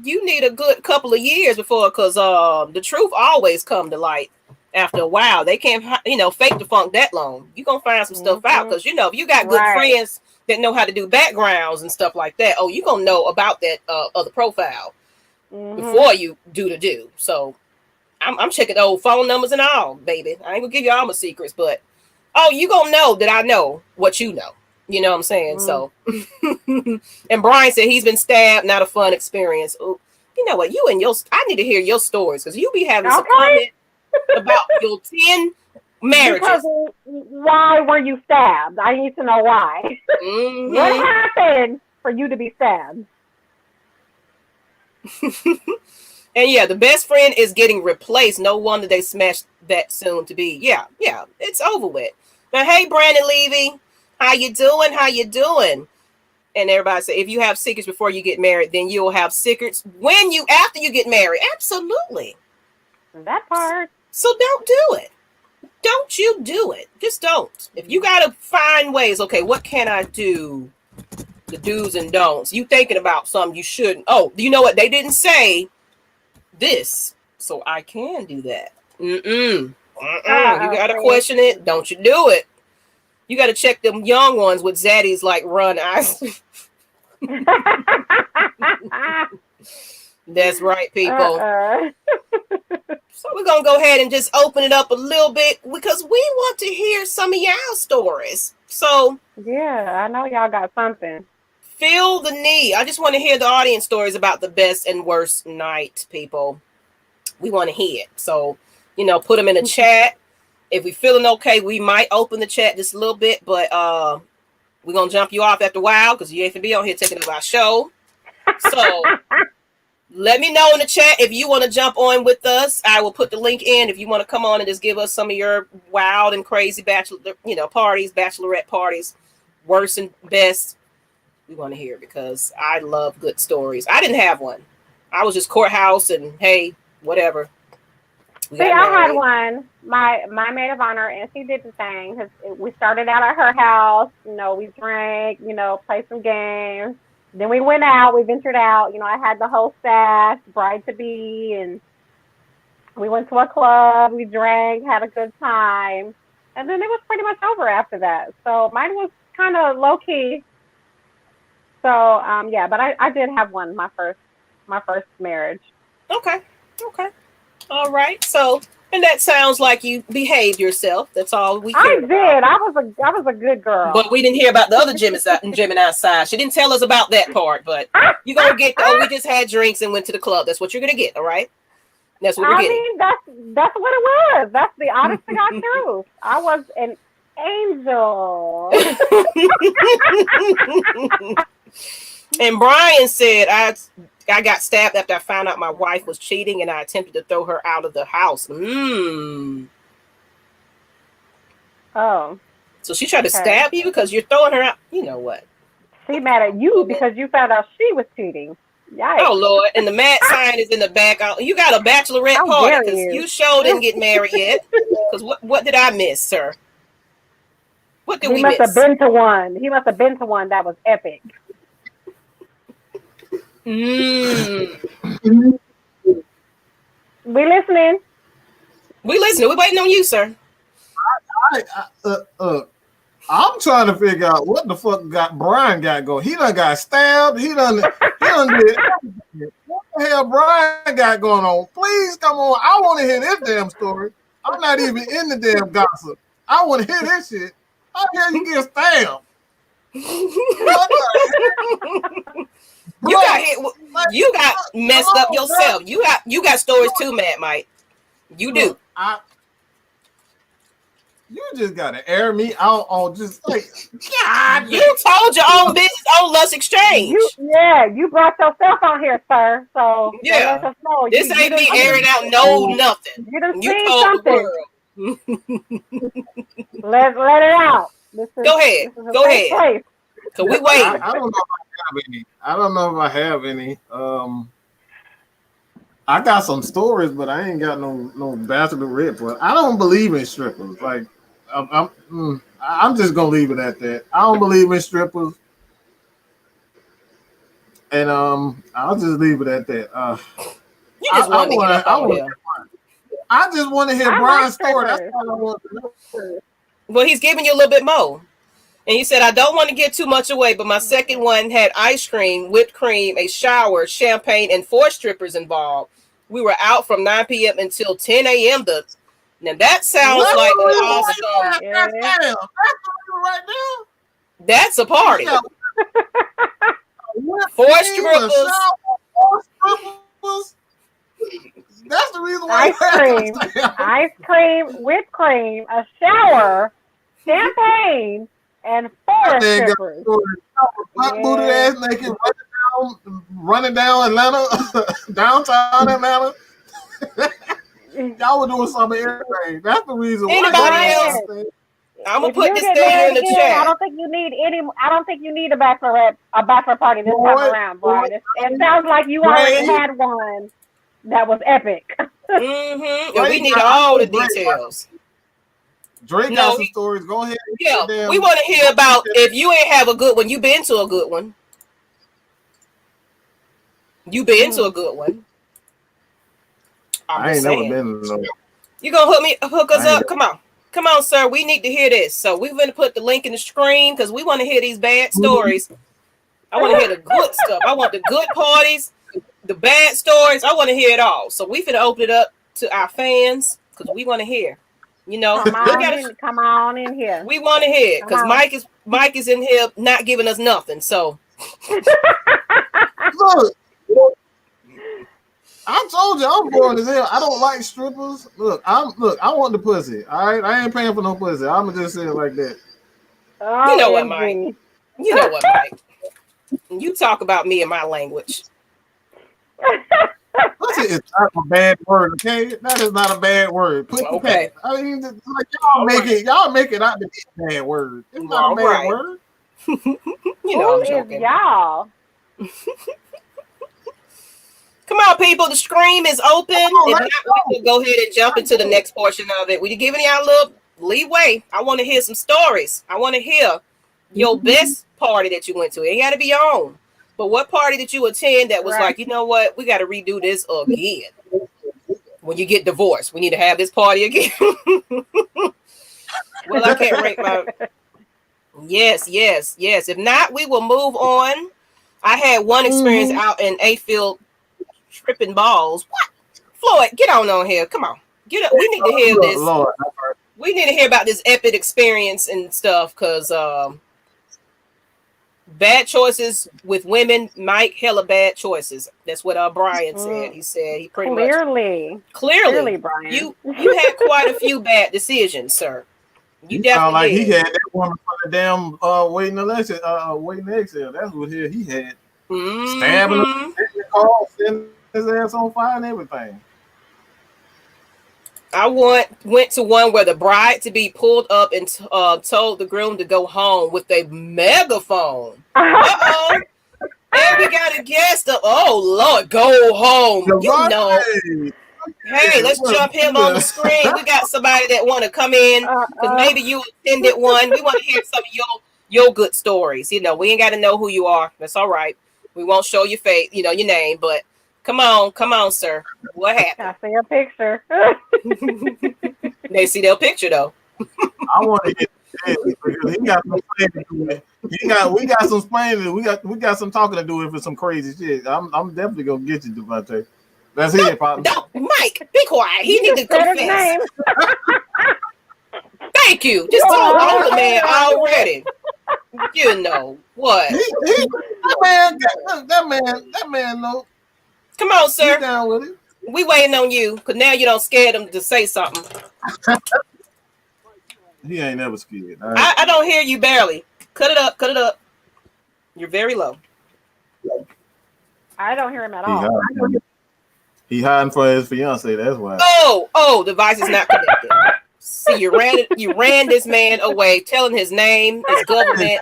you need a good couple of years before, because the truth always come to light after a while. They can't, fake the funk that long. You gonna find some stuff out, because if you got good friends that know how to do backgrounds and stuff like that, you gonna know about that other profile before you do. So I'm checking the old phone numbers and all, baby. I ain't gonna give you all my secrets, but you gonna know that I know what you know. You know what I'm saying? So, and Brian said he's been stabbed. Not a fun experience. Ooh, you know what? I need to hear your stories, because you be having some comment about your 10 marriages. Because why were you stabbed? I need to know why. What happened for you to be stabbed? And yeah, the best friend is getting replaced. No wonder they smashed that soon to be. Yeah, it's over with. Now, hey, Brandon Levy, how you doing? And everybody say, if you have secrets before you get married, then you'll have secrets after you get married. Absolutely. That part. So don't do it. Don't you do it. Just don't. If you got to find ways, okay, what can I do? The do's and don'ts. You thinking about something you shouldn't. Oh, you know what? They didn't say this, so I can do that. You got to question it. Don't you do it. You got to check them young ones with zaddies like Run Isley. That's right, people. So we're going to go ahead and just open it up a little bit, because we want to hear some of y'all stories. So yeah, I know y'all got something. Feel the need. I just want to hear the audience stories about the best and worst night, people. We want to hear it. So, put them in the chat. If we feeling okay, we might open the chat just a little bit, but we're going to jump you off after a while, because you ain't going to be on here taking over our show. So let me know in the chat if you want to jump on with us. I will put the link in if you want to come on and just give us some of your wild and crazy parties, bachelorette parties, worst and best. We want to hear it, because I love good stories. I didn't have one. I was just courthouse and hey, whatever. See, I had one. My maid of honor, and she did the thing. We started out at her house. We drank. Played some games. Then we went out. We ventured out. I had the whole staff, bride to be, and we went to a club. We drank, had a good time, and then it was pretty much over after that. So mine was kind of low key. So yeah, but I did have one. My first marriage. Okay. All right. So, and that sounds like you behaved yourself. That's all we cared about. I was a good girl. But we didn't hear about the other Gemini side. She didn't tell us about that part. But you're gonna get. We just had drinks and went to the club. That's what you're gonna get. All right. That's what we're getting. I mean, that's what it was. That's the honest to God truth. I was an angel. And Brian said, I got stabbed after I found out my wife was cheating, and I attempted to throw her out of the house. Oh. So she tried to stab you because you're throwing her out. You know what? She mad at you because you found out she was cheating. Yikes. Oh, Lord. And the mad sign is in the back. You got a bachelorette party, because you sure didn't get married yet. Because what did I miss, sir? What did we miss? He must have been to one. He must have been to one that was epic. We listening. We listening. We waiting on you, sir. I'm trying to figure out what the fuck Brian got going. He done got stabbed. He done did everything. What the hell Brian got going on? Please come on. I want to hear this damn story. I'm not even in the damn gossip. I want to hear this shit. How the hell you get stabbed? You got messed up yourself. Bro. You got stories too, Mad Mike. You do. You just gotta air me out on just like God. You told your own business on Lush Exchange. You brought yourself on here, sir. So yeah, let us know. This ain't me airing out nothing. You told something. The world. let it out. Go ahead. So we wait. I don't know if I have any. I got some stories, but I ain't got no bachelorette. But I don't believe in strippers. Like I'm just gonna leave it at that. I don't believe in strippers. And I'll just leave it at that. You just want to get up on him. I just want to hear Brian's story. That's all I want to know. Well, he's giving you a little bit more. And he said, I don't want to get too much away, but my second one had ice cream, whipped cream, a shower, champagne, and 4 strippers involved. We were out from 9 p.m. until 10 a.m. Now that sounds like an awesome. Yeah. Right now. That's a party. 4 strippers. That's the reason why. Ice cream, whipped cream, a shower, champagne, and 4 strippers. Booted ass naked, running down Atlanta, downtown Atlanta. Y'all were doing something everything. That's the reason why. Anybody else? I'm gonna put this thing in the chat. I don't think you need a bachelor party this time around, Brian. It sounds like you already had one that was epic. Mm-hmm. And we need all the details. Drake got some stories. Go ahead. Yeah, we want to hear about if you ain't have a good one. You been to a good one. You been to a good one. I ain't never been to no. You gonna hook us up? Come on, sir. We need to hear this. So we're gonna put the link in the screen because we want to hear these bad stories. I want to hear the good stuff. I want the good parties, the bad stories. I want to hear it all. So we finna open it up to our fans because we want to hear. You know, come on in here. We want to hear it because Mike is in here not giving us nothing. So look, I told you I'm bored as hell. I don't like strippers. Look, I want the pussy. All right, I ain't paying for no pussy. I'm gonna just say it like that. You know what, Mike? You know what, Mike? You talk about me in my language. Pussy is not a bad word, okay? That is not a bad word. Okay. I mean, like y'all make it out to be a bad word. It's not a bad word. You know, I'm joking. Y'all. Come on, people. The screen is open. If not, we'll go ahead and jump into the next portion of it. We're giving y'all a little leeway. I want to hear some stories. I want to hear your best party that you went to. It ain't got to be your own. But what party did you attend that was like, you know what? We got to redo this again. When you get divorced, we need to have this party again. Well, I can't rate my... Yes. If not, we will move on. I had one experience out in A-Field tripping balls. What? Floyd, get on here. Come on. Get up. We need to hear this. Lord. We need to hear about this epic experience and stuff because bad choices with women, Mike, hella bad choices. That's what Brian said. He said he pretty clearly, Brian. You had quite a few bad decisions, sir. You definitely like did. He had that woman for the damn waiting exhale. That's what he had. Stabbing him, setting his ass on fire and everything. I went to one where the bride to be pulled up and told the groom to go home with a megaphone. Uh-oh. And we got a guest up. Oh Lord, go home. You know. Hey, let's jump him on the screen. We got somebody that want to come in because maybe you attended one. We want to hear some of your good stories. You know, we ain't got to know who you are. That's all right. We won't show your face, your name, but come on, sir. What happened? I see a picture. They see their picture though. I want to get because he got some explaining to do it. We got some explaining. We got some talking to do it for some crazy shit. I'm definitely gonna get you, Devontae. That's it, probably. Mike, be quiet. He need to confess. Thank you. Just told on the man already. You know what? That man knows. Come on, sir. He's down with it. We waiting on you because now you don't scare them to say something. He ain't never scared. Right. I don't hear you barely. Cut it up. You're very low. I don't hear him at all. He hiding for his fiance. That's why. Oh, device is not connected. See, you ran this man away, telling his name, his government.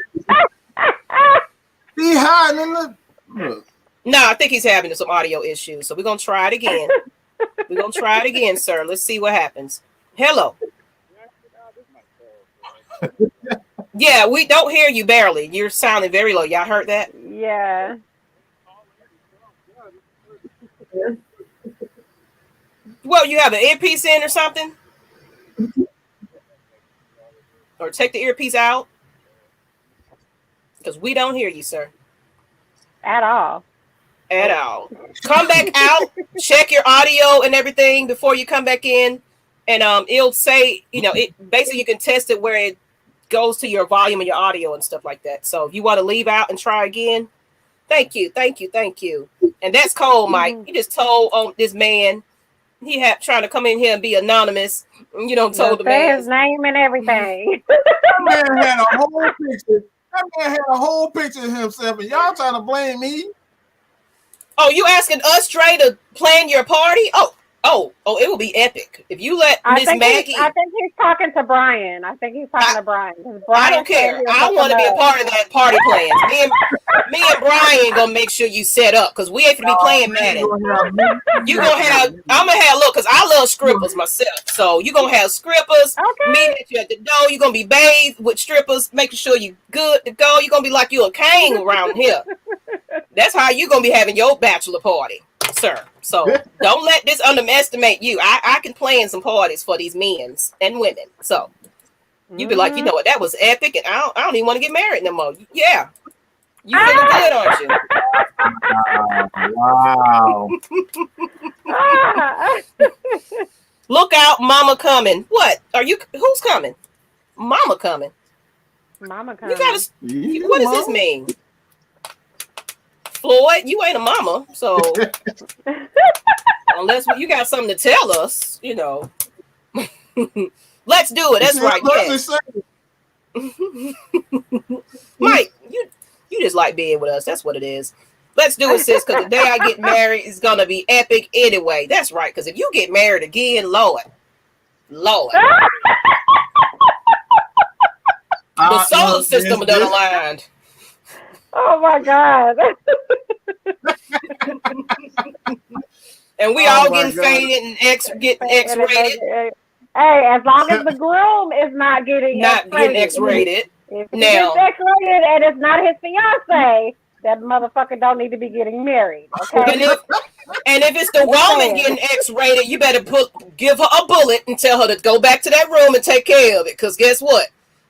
He hiding in the. Look. No, I think he's having some audio issues. So we're gonna try it again. Sir. Let's see what happens. Hello. Yeah, we don't hear you barely. You're sounding very low. Y'all heard that? Yeah. Well, you have an earpiece in or something? Or take the earpiece out? Because we don't hear you, sir. At all. At all. Come back out, check your audio and everything before you come back in. And it'll say, it basically you can test it where it goes to your volume and your audio and stuff like that. So if you want to leave out and try again, thank you. And that's cold, Mike. You just told this man he had trying to come in here and be anonymous. Told the man his name and everything. That man had a whole picture. That man had a whole picture of himself, and y'all trying to blame me. Oh, you asking us, Dre, to plan your party? Oh, it will be epic. If you let Miss Maggie... I think he's talking to Brian. I don't care. I want to be a part of that party plan. Me and Brian gonna make sure you set up, because we ain't gonna be playing Madden. I'm gonna have, look, because I love strippers myself. So you gonna have strippers, meet you at the door. You're gonna be bathed with strippers, making sure you good to go. You're gonna be like you a king around here. That's how you gonna be having your bachelor party, sir. So don't let this underestimate you. I can plan some parties for these men and women. So you be like, you know what, that was epic, and I don't even want to get married no more. Yeah. You feeling good, aren't you? Wow. Look out, mama coming. What? Who's coming? Mama coming. Mama coming. What does this mean? Floyd, you ain't a mama, so unless you got something to tell us, let's do it. That's right. Yeah. Mike, you just like being with us. That's what it is. Let's do it, sis, because the day I get married is gonna be epic anyway. That's right, because if you get married again, Lord, the solar system done aligned. Oh my God. And we all getting faded and getting X-rated. Hey, as long as the groom is not getting X-rated. If he gets X-rated and it's not his fiance, that motherfucker don't need to be getting married. Okay. And if it's the woman getting X-rated, you better give her a bullet and tell her to go back to that room and take care of it. Because guess what?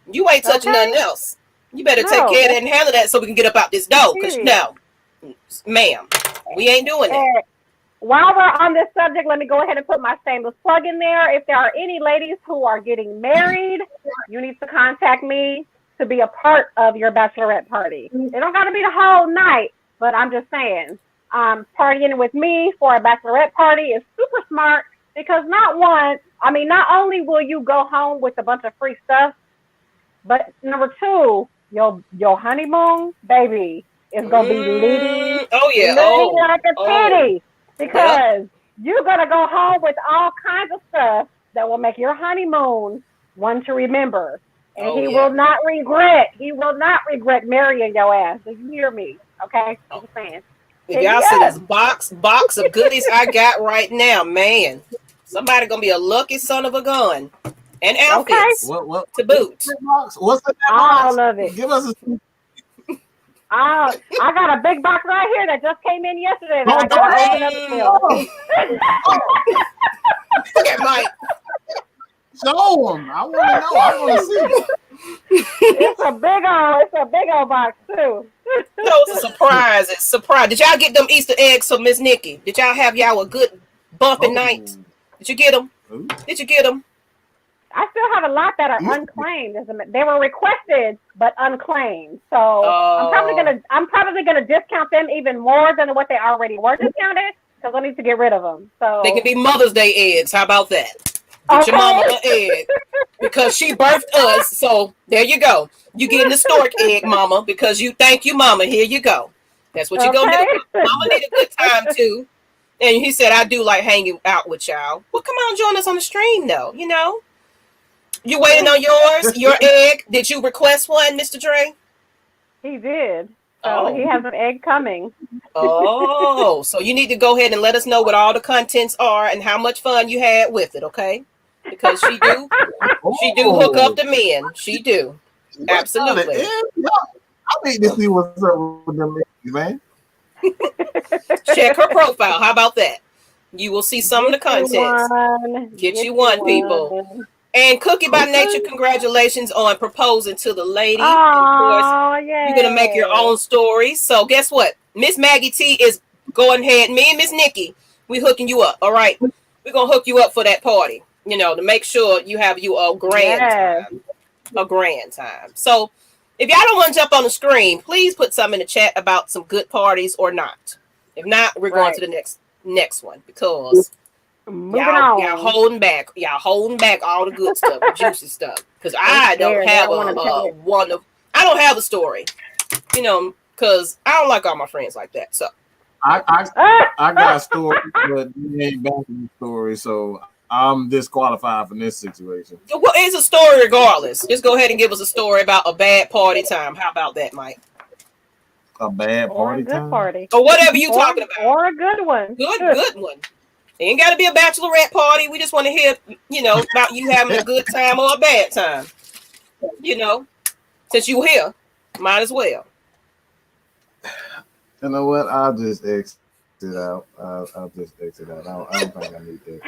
You ain't touching nothing else. You better take care of that and handle that so we can get up out this door. Because no, ma'am, we ain't doing that. While we're on this subject, let me go ahead and put my shameless plug in there. If there are any ladies who are getting married, you need to contact me to be a part of your bachelorette party. It don't got to be the whole night, but I'm just saying, partying with me for a bachelorette party is super smart, because not only will you go home with a bunch of free stuff, but number two, your honeymoon, baby, is gonna be leading like a titty, because you're gonna go home with all kinds of stuff that will make your honeymoon one to remember, and he will not regret. He will not regret marrying your ass. Did you hear me? Okay, I'm just saying. If y'all see this box of goodies I got right now, man, somebody gonna be a lucky son of a gun. And outfits to boot. What's the all of it? Give us a. I got a big box right here that just came in yesterday. That I got to open up still. Look at Mike. Show them. I want to know. I want to see. It's a big old box too. No, it's a surprise. It's a surprise. Did y'all get them Easter eggs from Miss Nikki? Did y'all have y'all a good bumping night? Did you get them? Did you get them? I still have a lot that are unclaimed. They were requested but unclaimed. So I'm probably gonna discount them even more than what they already were discounted, because I need to get rid of them. So they can be Mother's Day eggs. How about that? Get your mama an egg because she birthed us. So there you go. You getting the stork egg, mama, because you thank you, mama. Here you go. That's what you gonna do. Mama need a good time too. And he said, I do like hanging out with y'all. Well, come on, join us on the stream though. You waiting on yours? Your egg? Did you request one, Mr. Dre? He did. So he has an egg coming. Oh, so you need to go ahead and let us know what all the contents are and how much fun you had with it, okay? Because she do hook up the men. She do. Absolutely. I need to see what's up with them, man. Check her profile. How about that? You will see some of the contents. Get you one, people. And Cookie by Nature, congratulations on proposing to the lady. Oh, and of course, you're going to make your own story. So guess what? Miss Maggie T is going ahead. Me and Miss Nikki, we hooking you up. All right. We're going to hook you up for that party, you know, to make sure you have you a grand time. A grand time. So if y'all don't want to jump on the screen, please put something in the chat about some good parties or not. If not, we're going to the next one because y'all holding back. Y'all holding back all the good stuff, the juicy stuff. Because I don't have I don't have a story, you know, because I don't like all my friends like that. So I got a story, but you ain't back in the story, so I'm disqualified from this situation. Well, it's a story regardless. Just go ahead and give us a story about a bad party time. How about that, Mike? A bad party time? Party. Or whatever you talking about. Or a good one. Good one. It ain't got to be a bachelorette party. We just want to hear, you know, about you having a good time or a bad time. You know, since you here, might as well. You know what? I'll just exit out. I'll just exit out. I don't think I need that.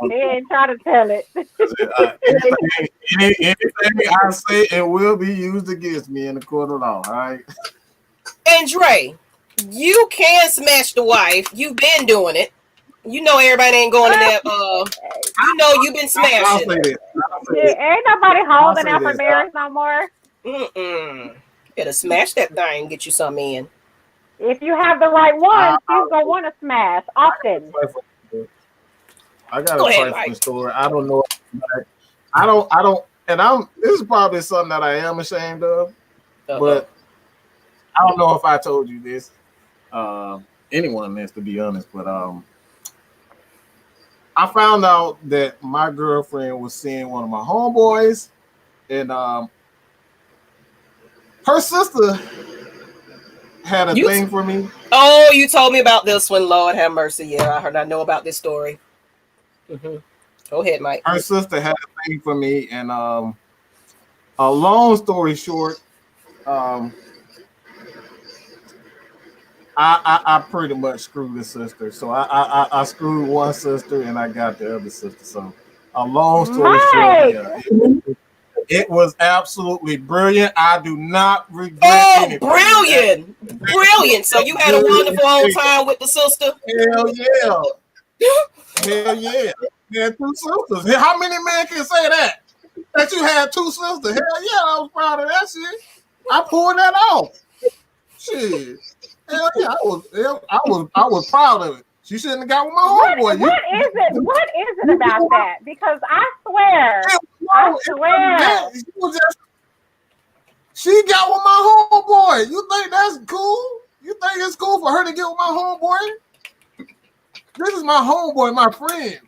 They ain't trying to tell it. Anything I say, it will be used against me in the court of law. All right. And Dre, you can smash the wife. You've been doing it. You know everybody ain't going to that. You know you've been smashing. I'll say this. Ain't nobody holding out for marriage no more. Better smash that thing and get you some in. If you have the right one, she's gonna want to smash often. I got a trifling story. I don't know. I don't. And this is probably something that I am ashamed of, but I don't know if I told you this. Anyone this, to be honest, but I found out that my girlfriend was seeing one of my homeboys, and her sister had a thing for me. Oh, you told me about this one. Lord have mercy. Yeah, I know about this story. Go ahead, Mike. Her sister had a thing for me, and a long story short, I pretty much screwed the sister. So I screwed one sister, and I got the other sister. So a long story short, it was absolutely brilliant. I do not regret anything. Brilliant. So you had a wonderful old time with the sister? Hell yeah. You had two sisters. How many men can say that? That you had two sisters? Hell yeah, I was proud of that shit. I pulled that off. Shit. Hell yeah, I was proud of it. She shouldn't have got with my homeboy. What is it about that? Because I swear. She got with my homeboy. You think that's cool? You think it's cool for her to get with my homeboy? This is my homeboy, my friend.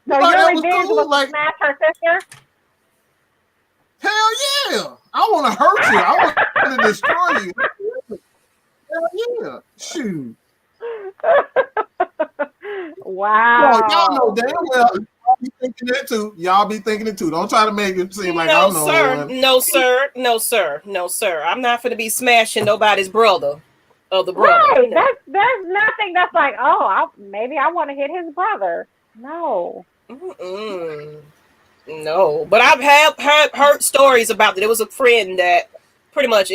So your revenge was like smash her sister? Hell yeah! I want to hurt you. I want to destroy you. Hell yeah! Shoot. Wow. Well, y'all know damn well. Y'all be thinking it too. Don't try to make it seem like I'm the one. No, sir. I'm not going to be smashing nobody's brother of the brother. Right. There's nothing that's like, maybe I want to hit his brother. No. No, but I've heard stories about that. There was a friend that pretty much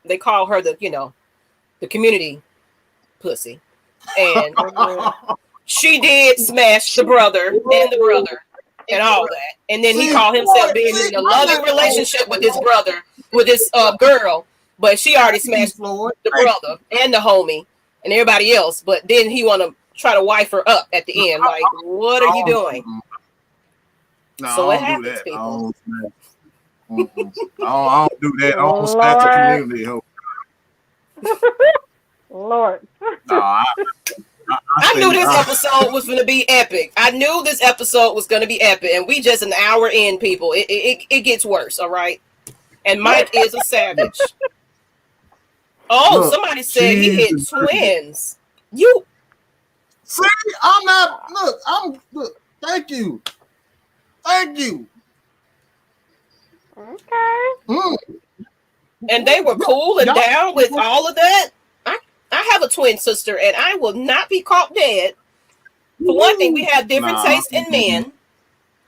they call her the community pussy, and she did smash the brother and all that, and then he called himself being in a loving relationship with his brother, with his girl, but she already smashed the brother and the homie and everybody else, but then he want to try to wife her up at the end. Like, what are you doing? No, so I it happens, do people. I don't do that. I don't smash the community. Lord. No, I knew this episode was going to be epic. I knew this episode was going to be epic, and we just an hour in, people. It gets worse, all right? And Mike is a savage. Oh, look, somebody said he hit twins. You see? I'm not. Look. Thank you. Okay. and they were cool and down with all of that. I have a twin sister, and I will not be caught dead. For one thing, we have different tastes in men,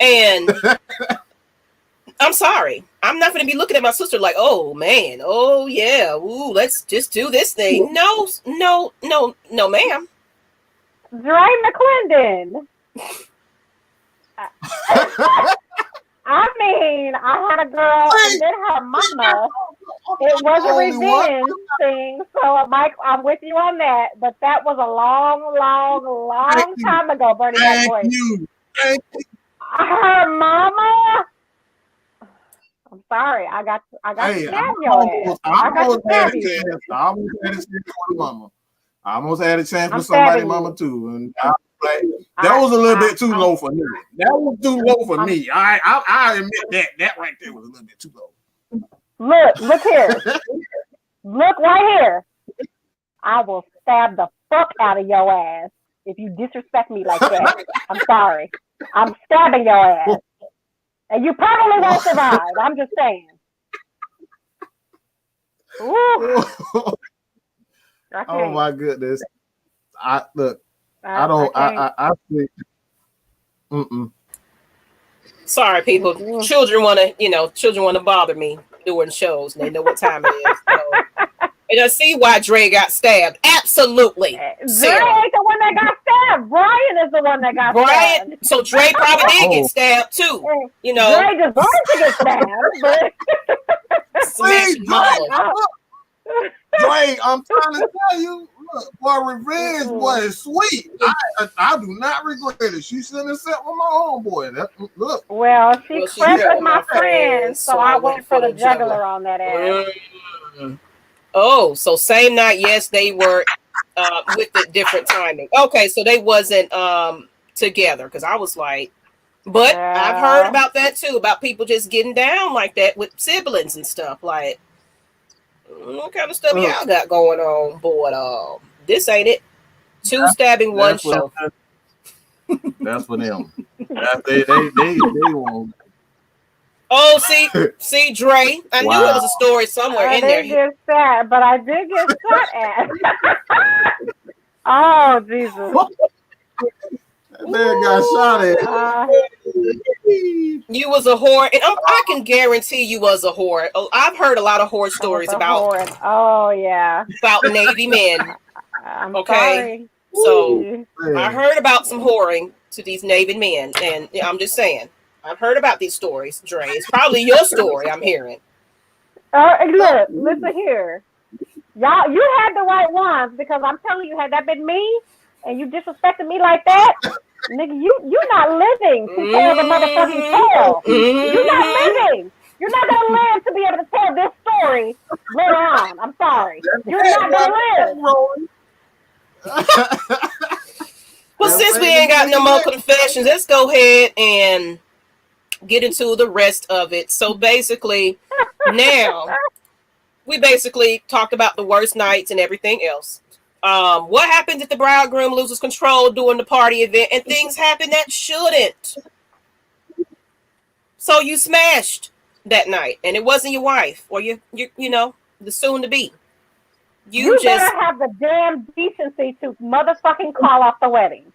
and I'm sorry, I'm not going to be looking at my sister like, oh man, oh yeah, ooh, let's just do this thing. No, ma'am. Dre McClendon. I mean, I had a girl and then her mama. It was a revenge thing. So, Mike, I'm with you on that. But that was a long time ago, Bernie. Thank you. Her mama. I'm sorry. I got to stab your ass. I almost had a chance with somebody's mama too, and that was a little bit too low for me. That was too low for me. I admit that right there was a little bit too low. Look here. Look right here. I will stab the fuck out of your ass if you disrespect me like that. I'm sorry. I'm stabbing your ass. And you probably won't survive. I'm just saying. Oh my goodness. I think. Sorry, people. Children want to bother me doing shows, and they know what time it is. So. And I see why Dre got stabbed. Absolutely. Dre ain't the one that got stabbed. Brian is the one that got stabbed. So Dre probably did get stabbed too. You know. Dre deserves to get stabbed, but Dre, I'm trying to tell you, look, boy, revenge was sweet. I do not regret it. She shouldn't have sat with my homeboy. Look. Well, she crushed with my friends, so I went for the juggler on that ass. Oh, so same night, yes, they were with the different timing. Okay, so they wasn't together, because I was like, but I've heard about that too, about people just getting down like that with siblings and stuff. Like, what kind of stuff y'all got going on, boy? This ain't it. Two stabbing, one show. That's for them. They won't. Oh, see, Dre. I knew it was a story somewhere in there. I did get shot, but I did get shot at. Oh, Jesus. That man got shot at. You was a whore, and I can guarantee you was a whore. I've heard a lot of horror stories about. Whore. Oh yeah. About Navy men. I'm okay. Sorry. So I heard about some whoring to these Navy men, and I'm just saying. I've heard about these stories, Dre. It's probably your story I'm hearing. Look, listen here. Y'all, you had the right ones, because I'm telling you, had that been me and you disrespected me like that, nigga, you're not living to tell the motherfucking tale. You're not living. You're not going to live to be able to tell this story later on. I'm sorry. You're not going to live. Well, since we ain't got no more confessions, let's go ahead and get into the rest of it. So basically, now we basically talked about the worst nights and everything else. What happens if the bridegroom loses control during the party event and things happen that shouldn't? So you smashed that night, and it wasn't your wife or you know, the soon to be. You just better have the damn decency to motherfucking call off the wedding,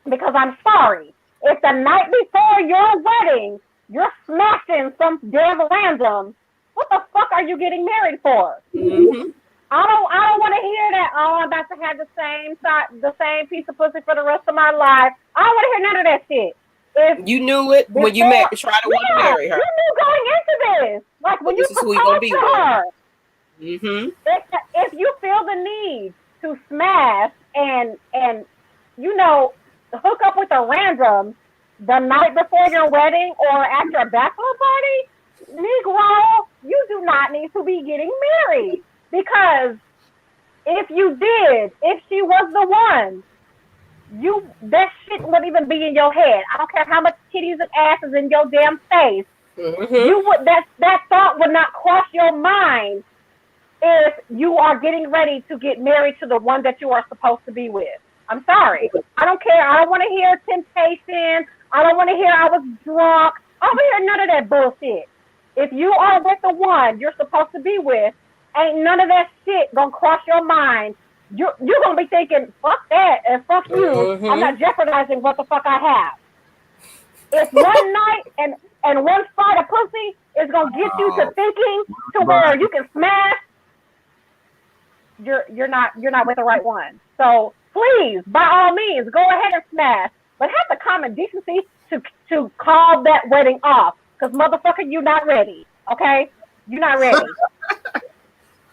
because I'm sorry. If the night before your wedding, you're smashing some damn random, what the fuck are you getting married for? Mm-hmm. I don't want to hear that. Oh, I'm about to have the same piece of pussy for the rest of my life. I don't want to hear none of that shit. If you knew it when you met, tried to want to marry her. You knew going into this, like when this you is who you gonna be to with. her. Mm-hmm. If you feel the need to smash and you know, hook up with a random the night before your wedding or after a bachelor party, Negro, you do not need to be getting married. Because if you did, if she was the one, that shit wouldn't even be in your head. I don't care how much titties and asses in your damn face. Mm-hmm. That thought would not cross your mind if you are getting ready to get married to the one that you are supposed to be with. I'm sorry. I don't care. I don't want to hear temptation. I don't want to hear I was drunk. I don't want to hear none of that bullshit. if you are with the one you're supposed to be with, ain't none of that shit gonna cross your mind. You're gonna be thinking, fuck that and fuck you. Mm-hmm. I'm not jeopardizing what the fuck I have. If one night and one spot of pussy is gonna get you to thinking to where you can smash, you're not with the right one. So please, by all means, go ahead and smash, but have the common decency to call that wedding off, because motherfucker, you not ready. Okay, you're not ready.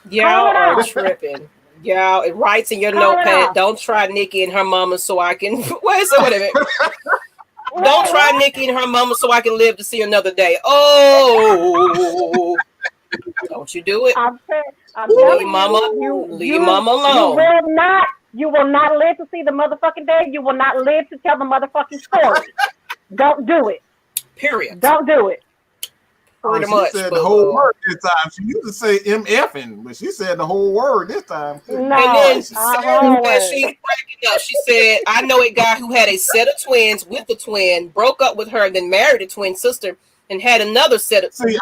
Y'all are tripping. Y'all, it writes in your notepad. Don't try Nikki and her mama so I can. Wait a minute. Don't try Nikki and her mama so I can live to see another day. Oh, don't you do it. I'm leave mama alone. You will not live to see the motherfucking day. You will not live to tell the motherfucking story. Don't do it. Period. Don't do it. Pretty she much. said the whole word this time. She used to say MFing, but she said the whole word this time. No, and then she's cracking up. She said, I know a guy who had a set of twins with the twin, broke up with her, and then married a twin sister, and had another set of twins.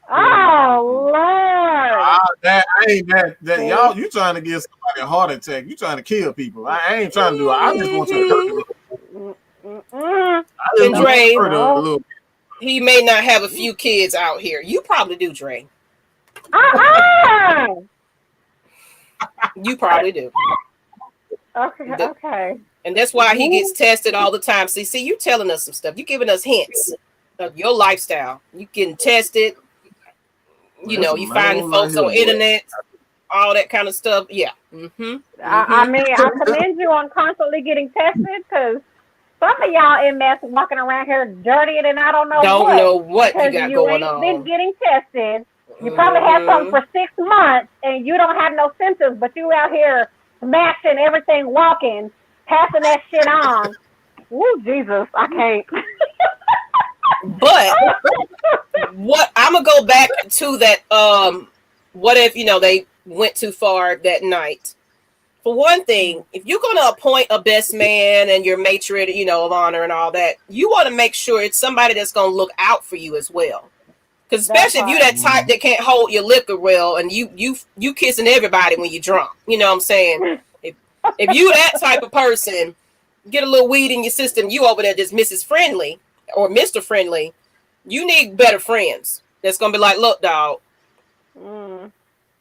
Oh Lord! That ain't that y'all. You trying to give somebody a heart attack? You trying to kill people? I ain't trying to do it. I just want you to hurt them. And Dre, he may not have a few kids out here. You probably do, Dre. You probably do. Okay. And that's why he gets tested all the time. See, you telling us some stuff. You giving us hints of your lifestyle. You getting tested. You know, you finding folks on the internet, all that kind of stuff. Yeah. Mm-hmm. I mean, I commend you on constantly getting tested, because some of y'all in mess walking around here dirty and I don't know what you got going on. Been getting tested. You probably had something for 6 months and you don't have no symptoms, but you out here smashing everything, walking, passing that shit on. Woo, Jesus, I can't. But what I'm gonna go back to that. What if they went too far that night? For one thing, if you're going to appoint a best man and your matron, of honor and all that, you want to make sure it's somebody that's going to look out for you as well. Because especially if you're that type that can't hold your liquor well and you kissing everybody when you're drunk. You know what I'm saying? If you that type of person, get a little weed in your system, you over there just Mrs. Friendly or Mr. Friendly, you need better friends. That's going to be like, look, dog.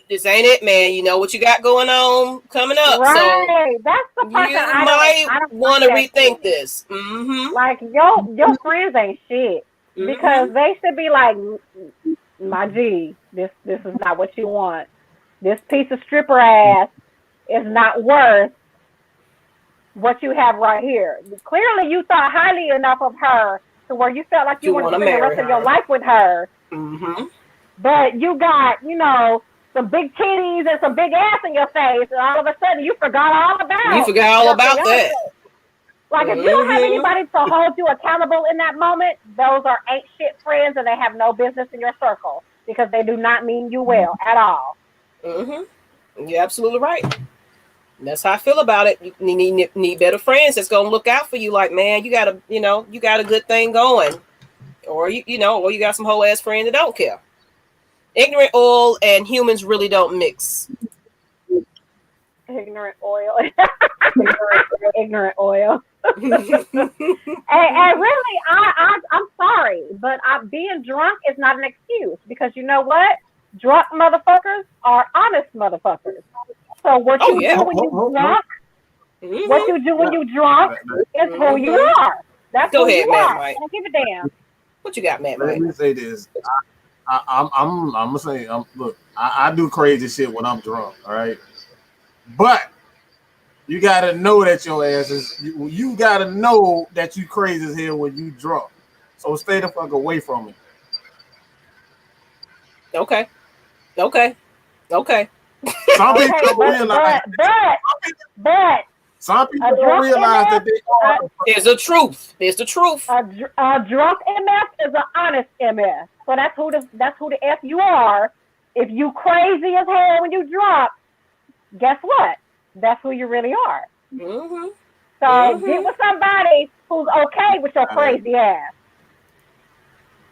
This ain't it, man. You know what you got going on coming up. Right. So that's the part you might want to rethink this. Mm-hmm. Like your friends ain't shit, because they should be like, my G, this is not what you want. This piece of stripper ass is not worth what you have right here. Clearly, you thought highly enough of her to where you felt like you wanted to spend the rest of your life with her. Mm-hmm. But you got, some big titties and some big ass in your face, and all of a sudden you forgot all about that. Like, if you don't have anybody to hold you accountable in that moment, those are ain't shit friends, and they have no business in your circle, because they do not mean you well at all. You're absolutely right. And that's how I feel about it. You need better friends that's gonna look out for you. Like, man, you got a good thing going, or you got some whole ass friends that don't care. Ignorant oil and humans really don't mix. Ignorant oil. Ignorant oil. and really, I'm sorry, but being drunk is not an excuse, because you know what? Drunk motherfuckers are honest motherfuckers. So what you do when you drunk, what you do when you drunk is who you are. That's who you are. I don't give a damn. What you got, Matt? Let me say this. I'm gonna say, look, I do crazy shit when I'm drunk, all right? But you gotta know that your ass is. You gotta know that you crazy as hell when you drunk. So stay the fuck away from me. Okay. Some people don't realize. But some people don't realize that they are. There's the truth. There's the truth. A drunk MF is an honest MF. So that's who the F you are. If you crazy as hell when you drunk, guess what? That's who you really are. So get with somebody who's okay with your crazy ass.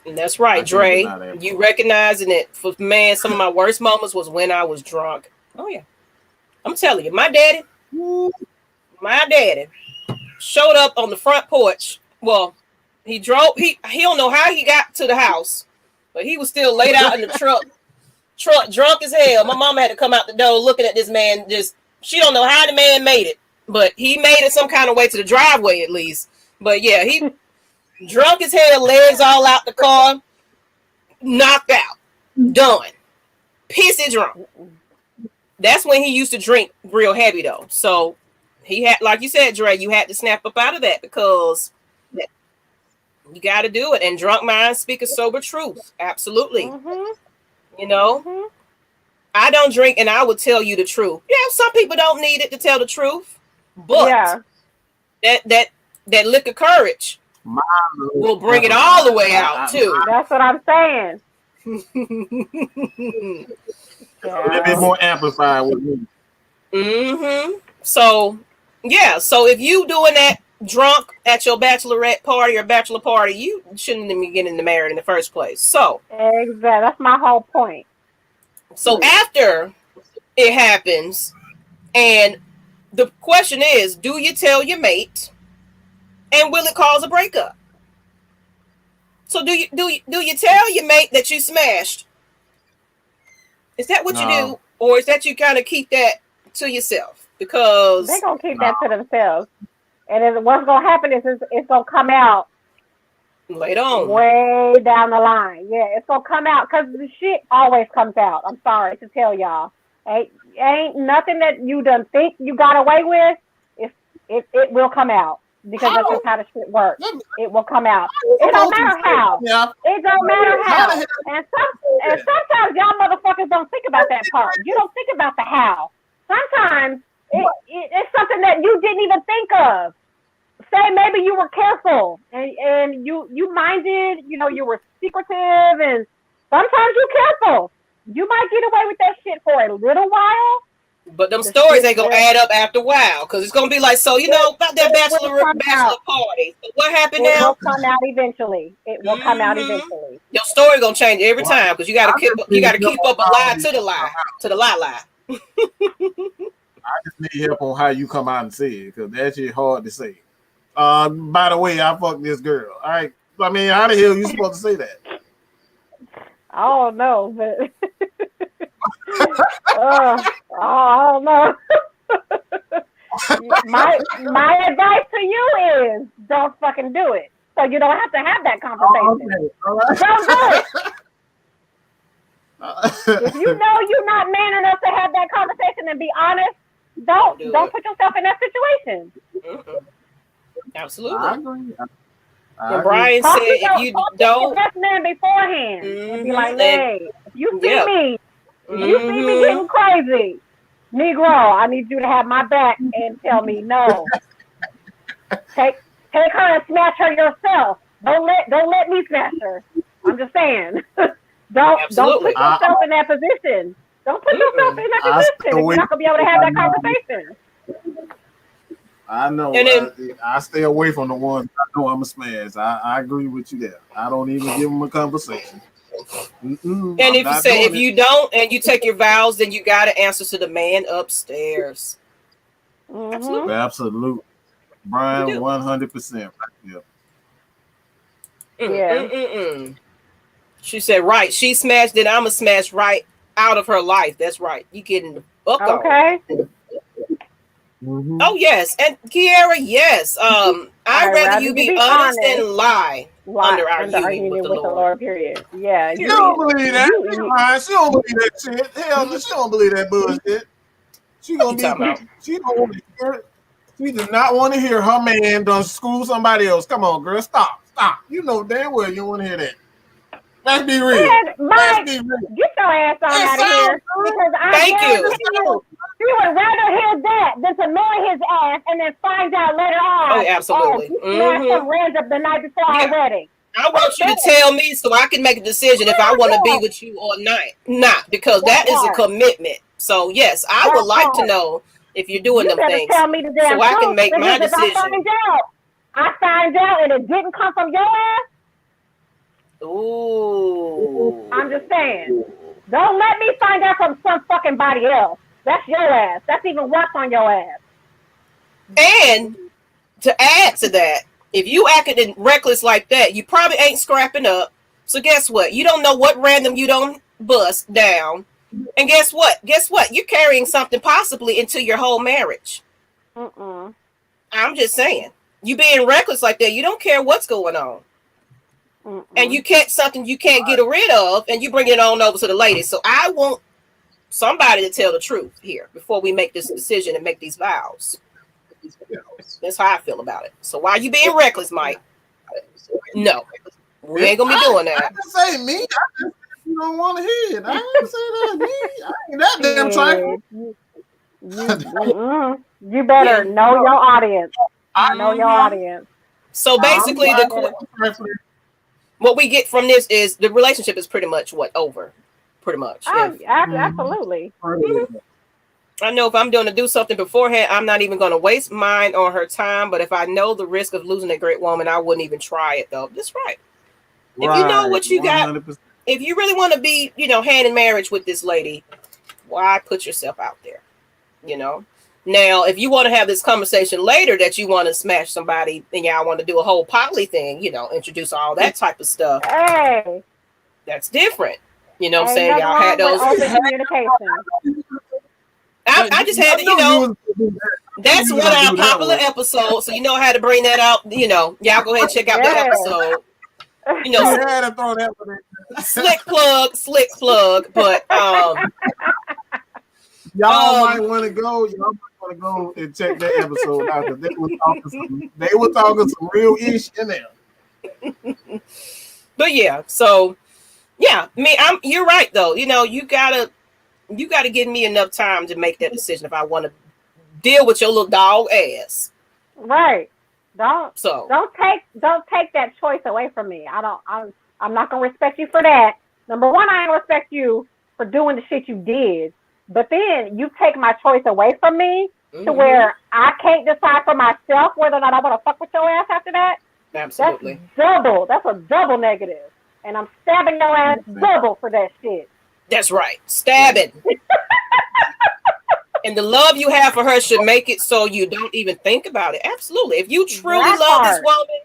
And that's right, Dre. You recognizing it. For man, some of my worst moments was when I was drunk. Oh yeah, I'm telling you, my daddy showed up on the front porch. Well, he drove. He don't know how he got to the house, but he was still laid out in the truck, drunk as hell. My mama had to come out the door looking at this man. She don't know how the man made it, but he made it some kind of way to the driveway at least. But yeah, he drunk as hell, legs all out the car, knocked out, done, pissy drunk. That's when he used to drink real heavy though. So he had, like you said, Dre, you had to snap up out of that because you got to do it. And drunk minds speak a sober truth. Absolutely. You know, I don't drink and I would tell you the truth. Yeah, some people don't need it to tell the truth, but that liquor courage will bring it all the way out too. That's what I'm saying. A little bit more amplified with me. So yeah, so if you doing that drunk at your bachelorette party or bachelor party, you shouldn't even be getting married in the first place. So exactly, that's my whole point. So after it happens, and the question is, do you tell your mate, and will it cause a breakup? So do you tell your mate that you smashed? Is that what you do, or is that you kind of keep that to yourself? Because they're gonna keep that to themselves, and then what's gonna happen is it's gonna come out later on, way down the line. Yeah, it's gonna come out because the shit always comes out. I'm sorry to tell y'all, ain't nothing that you done think you got away with. It will come out because that's just how the shit works. It will come out. It don't matter how. It don't matter how. And sometimes y'all motherfuckers don't think about that part. You don't think about the how. Sometimes it's something that you didn't even think of. Say maybe you were careful and you minded, you were secretive, and sometimes you're careful. You might get away with that shit for a little while. But them stories ain't gonna add up after a while, because it's gonna be like, so about that bachelor party. So what happened now? It will come out eventually. It will come out eventually. Your story gonna change every time because you gotta keep up a lie to the lie lie. I just need help on how you come out and say it, because that shit hard to say. By the way, I fucked this girl. All right. I mean, how the hell you supposed to say that? I don't know, but I don't know. my advice to you is don't fucking do it, so you don't have to have that conversation. Okay. All right. Don't do it. If you know you're not man enough to have that conversation and be honest, don't put yourself in that situation. Absolutely. I agree. And Brian said, if you don't, best man beforehand, and be like, hey, if you see me, you see me getting crazy, Negro, I need you to have my back and tell me no. Take her and smash her yourself. Don't let me smash her. I'm just saying. Don't put yourself in that position. Don't put yourself in that position. You're not gonna be able to have that conversation. I know. And I stay away from the ones I know I'm a smash. I agree with you there. I don't even give them a conversation. And if you don't and you take your vows, then you got to answer to the man upstairs. Absolutely. Brian, 100% right there. Yeah. She said, right. She smashed it. I'm a smash right out of her life. That's right. You getting the fuck on. Okay. Oh yes, and Kiara, yes. I'd rather you be honest than lie under our union with the Lord. Period. Yeah. You don't believe that. She don't believe that shit. Hell no, she don't believe that bullshit. She gonna she don't want to hear it. She does not want to hear her man done school somebody else. Come on, girl, stop. You know damn well you don't want to hear that. Let's be real. Mike, get your ass on out of here. Because Thank you. She would rather hear that than to marry his ass and then find out later on. Oh, absolutely. Some random the night before our wedding. I want you to tell me so I can make a decision if I want to be with you or not, because that is a commitment. So yes, I would like to know if you're doing them things, tell me the damn so I can make my decision. I find out and it didn't come from your ass. Ooh. I'm just saying. Don't let me find out from some fucking body else. That's your ass. That's even worse on your ass. And to add to that, if you acting reckless like that, you probably ain't scrapping up. So guess what? You don't know what random you don't bust down. And guess what? You're carrying something possibly into your whole marriage. I'm just saying. You being reckless like that, you don't care what's going on. And you catch something you can't get rid of, and you bring it on over to the ladies. So I want somebody to tell the truth here before we make this decision and make these vows. That's how I feel about it. So why you being reckless, Mike? No, we ain't gonna be doing that. I didn't say me. I just said you don't want to hear it. I didn't say that me. I ain't that damn trifling. You better know your audience. Know your audience. So basically, what we get from this is the relationship is pretty much over. Pretty much. Absolutely. I know if I'm going to do something beforehand, I'm not even going to waste mine or her time. But if I know the risk of losing a great woman, I wouldn't even try it, though. That's right. If you know what you 100%. Got, if you really want to be, hand in marriage with this lady, why put yourself out there? Now, if you want to have this conversation later that you want to smash somebody and y'all want to do a whole poly thing, introduce all that type of stuff. Hey, that's different. You know what I'm saying? Y'all had those. Open communication. I just had to, that's one of our popular episodes. So you know how to bring that out. Y'all go ahead and check out that episode. Had to throw that one in. Slick plug. But y'all might want to go. Y'all might want to go and check that episode out because they were talking some real ish in there. But yeah, so yeah, you're right though. You gotta give me enough time to make that decision if I want to deal with your little dog ass. Right. Don't take that choice away from me. I'm not gonna respect you for that. Number one, I don't respect you for doing the shit you did. But then you take my choice away from me to where I can't decide for myself whether or not I want to fuck with your ass after that. Absolutely. That's a double negative. And I'm stabbing your ass double for that shit. That's right. Stabbing. And the love you have for her should make it so you don't even think about it. Absolutely. If you truly love this woman,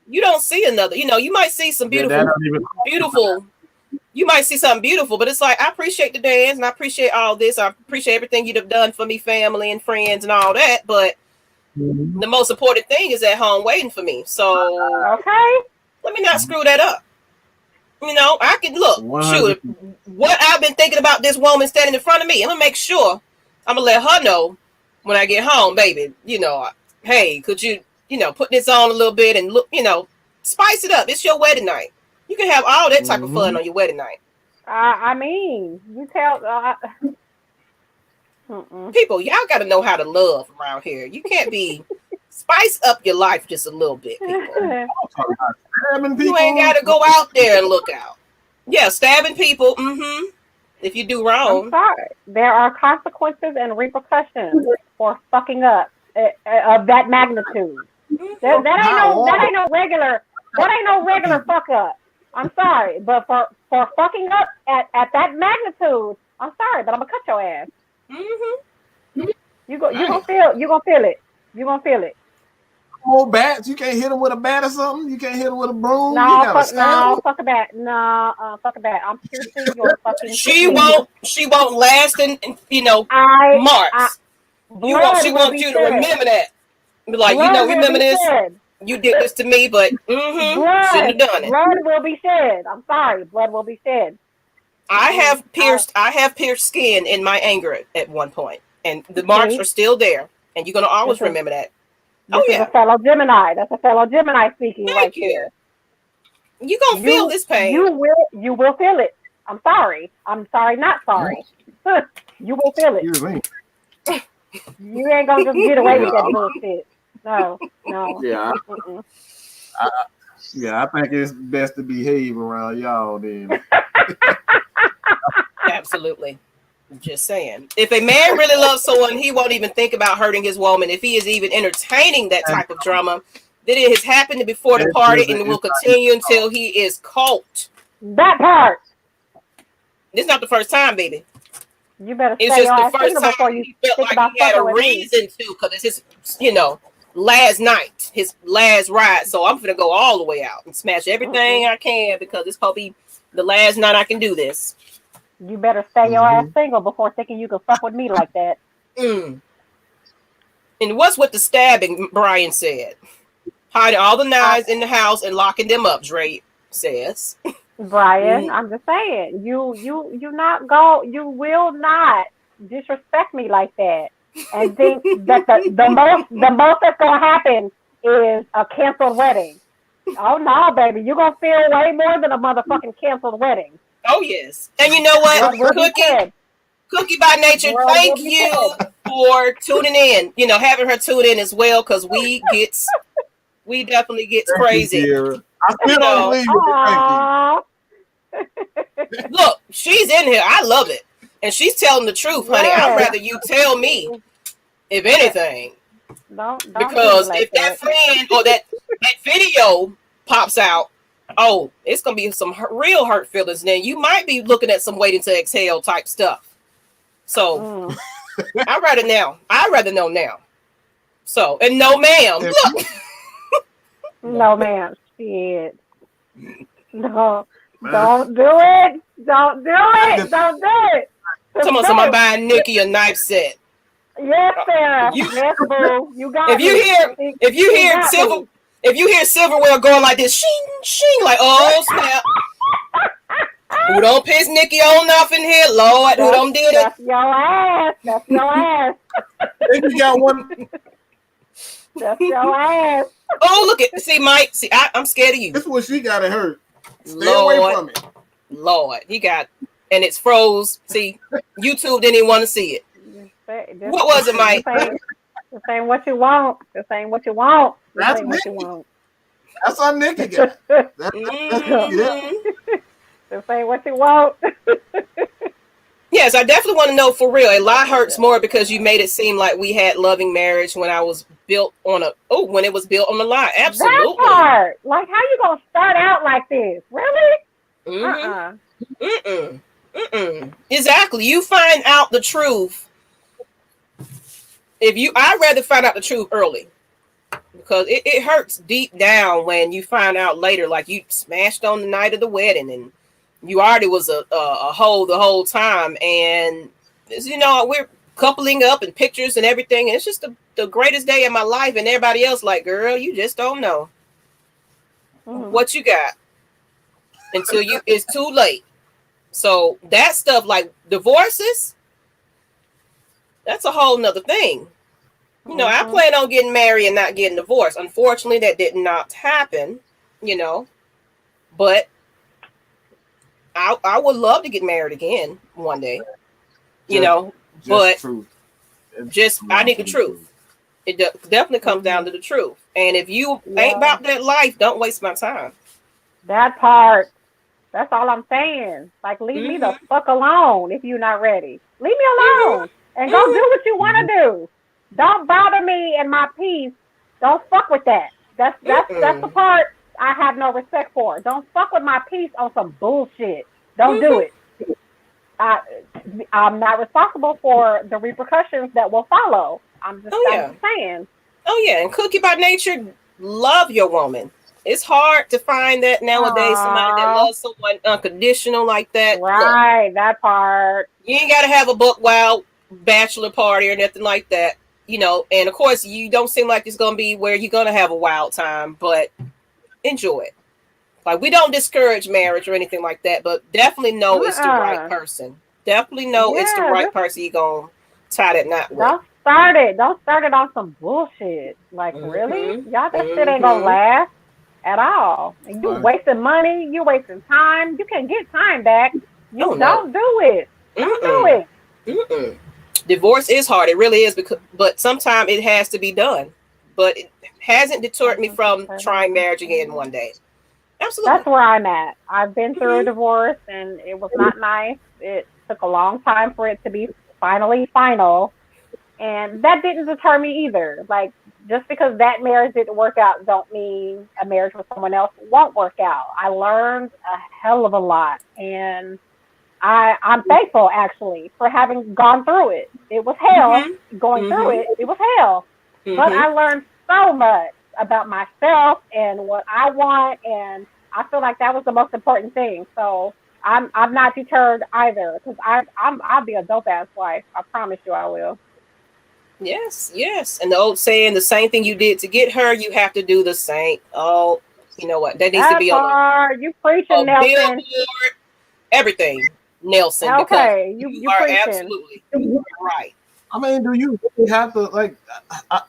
you don't see another. You might see some beautiful. You might see something beautiful, but it's like, I appreciate the dance and I appreciate all this. I appreciate everything you'd have done for me, family and friends and all that. But the most important thing is at home waiting for me. So let me not screw that up. I can look, 100%. Shoot, what I've been thinking about this woman standing in front of me. I'm gonna make sure I'm gonna let her know when I get home, baby. Hey, could you, put this on a little bit and look, spice it up. It's your wedding night. You can have all that type of fun on your wedding night. You tell people, y'all got to know how to love around here. You can't be spice up your life just a little bit, people. You ain't got to go out there and look out. Yeah, stabbing people. If you do wrong, I'm sorry. There are consequences and repercussions for fucking up of that magnitude. That ain't no regular fuck up. I'm sorry, but for fucking up at that magnitude, I'm sorry, but I'm gonna cut your ass. You gonna feel it. Old bats, you can't hit them with a bat or something. You can't hit them with a broom. Fuck a bat. Fuck a bat. I'm piercing your fucking. She won't last in March. She wants you to remember that. Be like, remember this. You did this to me, but shouldn't have done it. Blood will be shed. I'm sorry, blood will be shed. I have pierced skin in my anger at one point, and the marks are still there, and you're gonna always remember that. This is a fellow Gemini. That's a fellow Gemini speaking. Thank you. Here. You gonna feel this pain. You will feel it. I'm sorry, not sorry. You will feel it. You ain't gonna just get away with that bullshit. No. Yeah. I think it's best to behave around y'all then. Absolutely. Just saying. If a man really loves someone, he won't even think about hurting his woman. If he is even entertaining that type of drama, that it has happened before the party and will continue until he is caught. That part. This is not the first time, baby. You better It's stay just your the ass first single time before you he felt think like about he had a fucking with me. reason to, because it's his, last night, his last ride. So I'm gonna go all the way out and smash everything I can because it's probably the last night I can do this. You better stay your ass single before thinking you can fuck with me like that. And what's with the stabbing? Brian said, hiding all the knives in the house and locking them up. Dre says, Brian, I'm just saying, you will not disrespect me like that and think that the most that's gonna happen is a canceled wedding. Oh no, baby, you're gonna feel way more than a motherfucking canceled wedding. Oh yes, and you know what, Cookie by nature, thank you for tuning in. You know, having her tune in as well because we definitely gets crazy. I still don't believe you. Look, she's in here. I love it, and she's telling the truth, honey. I'd rather you tell me, if anything, because if that friend or that video pops out, oh, it's gonna be some real hurt feelings. Then you might be looking at some waiting to exhale type stuff. So I'd rather know now. So, and no, ma'am. Look. No, ma'am. Shit. No. Don't do it. Don't do it. Don't do it. Somebody buying Nikki a knife set. Yes, Sarah. Yes, boo. You got if you hear silverware going like this, shing, shing, like, oh snap. Who don't piss Nikki on off in here, Lord? Who don't do it? That's your ass. That's your ass. You got one. That's your ass. Oh, look at Mike. See, I'm scared of you. This is what she got it hurt. Stay away from it. Lord, he got, and it's froze. See, YouTube didn't even want to see it. What was it, Mike? This ain't what you want. This ain't what you want. That's what you want. That's our Nikki got. This ain't what you want. Yes, I definitely want to know for real. A lie hurts more because you made it seem like we had loving marriage when it was built on a lie. Absolutely. That part. Like, how you gonna start out like this? Really? Exactly. You find out the truth. I'd rather find out the truth early because it hurts deep down when you find out later, like you smashed on the night of the wedding and you already was a hoe the whole time, and you know we're coupling up and pictures and everything, and it's just the greatest day of my life, and everybody else like, girl, you just don't know what you got until it's too late. So that stuff like divorces, that's a whole nother thing. You know, I plan on getting married and not getting divorced. Unfortunately, that did not happen, you know, but I would love to get married again one day, you know, but I need the truth. It definitely comes down to the truth. And if you ain't about that life, don't waste my time. That part. That's all I'm saying. Like, leave me the fuck alone if you're not ready. Leave me alone and go do what you want to do. Don't bother me and my peace. Don't fuck with that. That's the part I have no respect for. Don't fuck with my peace on some bullshit. Don't do it. I'm not responsible for the repercussions that will follow. I'm just saying. Oh yeah, and Cookie by nature, love your woman. It's hard to find that nowadays. Somebody that loves someone unconditional like that. Right, look, that part. You ain't got to have a buck wild bachelor party or nothing like that. You know, and of course, you don't seem like it's going to be where you're going to have a wild time, but enjoy it. Like, we don't discourage marriage or anything like that, but definitely know it's the right person. Definitely know it's the right person you're going to tie that knot with. Don't start it on some bullshit. Like, really? Y'all, that shit ain't going to last at all. And you wasting money. You wasting time. You can get time back. You don't do it. Don't do it. Divorce is hard. It really is, but sometimes it has to be done. But it hasn't deterred me from trying marriage again one day. Absolutely. That's where I'm at. I've been through a divorce, and it was not nice. It took a long time for it to be finally final. And that didn't deter me either. Like, just because that marriage didn't work out don't mean a marriage with someone else won't work out. I learned a hell of a lot. And I'm thankful, actually, for having gone through it. It was hell. Going through it, it was hell. But I learned so much about myself and what I want. And I feel like that was the most important thing. So I'm not deterred either, because I'll be a dope-ass wife. I promise you I will. Yes, yes. And the old saying, the same thing you did to get her, you have to do the same. Oh, you know what? That needs to be on you preaching, Nelson. Billboard, everything, Nelson. Okay, you you are preaching. absolutely right. I mean, do you really have to, like,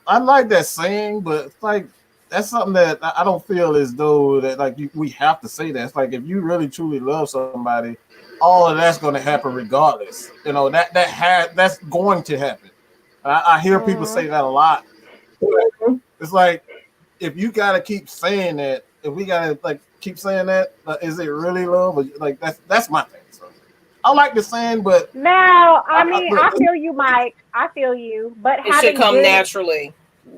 I like that saying, but it's like, that's something that I don't feel as though that, like, we have to say that. It's like, if you really truly love somebody, all of that's going to happen regardless. You know, that's going to happen. I hear people say that a lot. It's like, if you got to keep saying that, if we got to, like, keep saying that, is it really love? Or, like, that's my thing. So I like the saying, but now, I mean, I feel you, Mike. I feel you, but it should come naturally.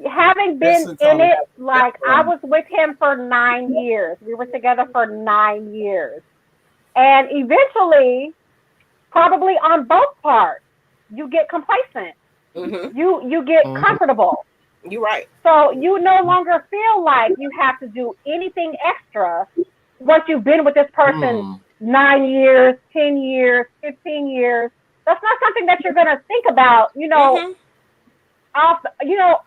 Having been in it, like, I was with him for 9 years. We were together for 9 years, and eventually, probably on both parts, you get complacent. You get comfortable. You're right. So you no longer feel like you have to do anything extra once you've been with this person 9 years, 10 years, 15 years. That's not something that you're going to think about,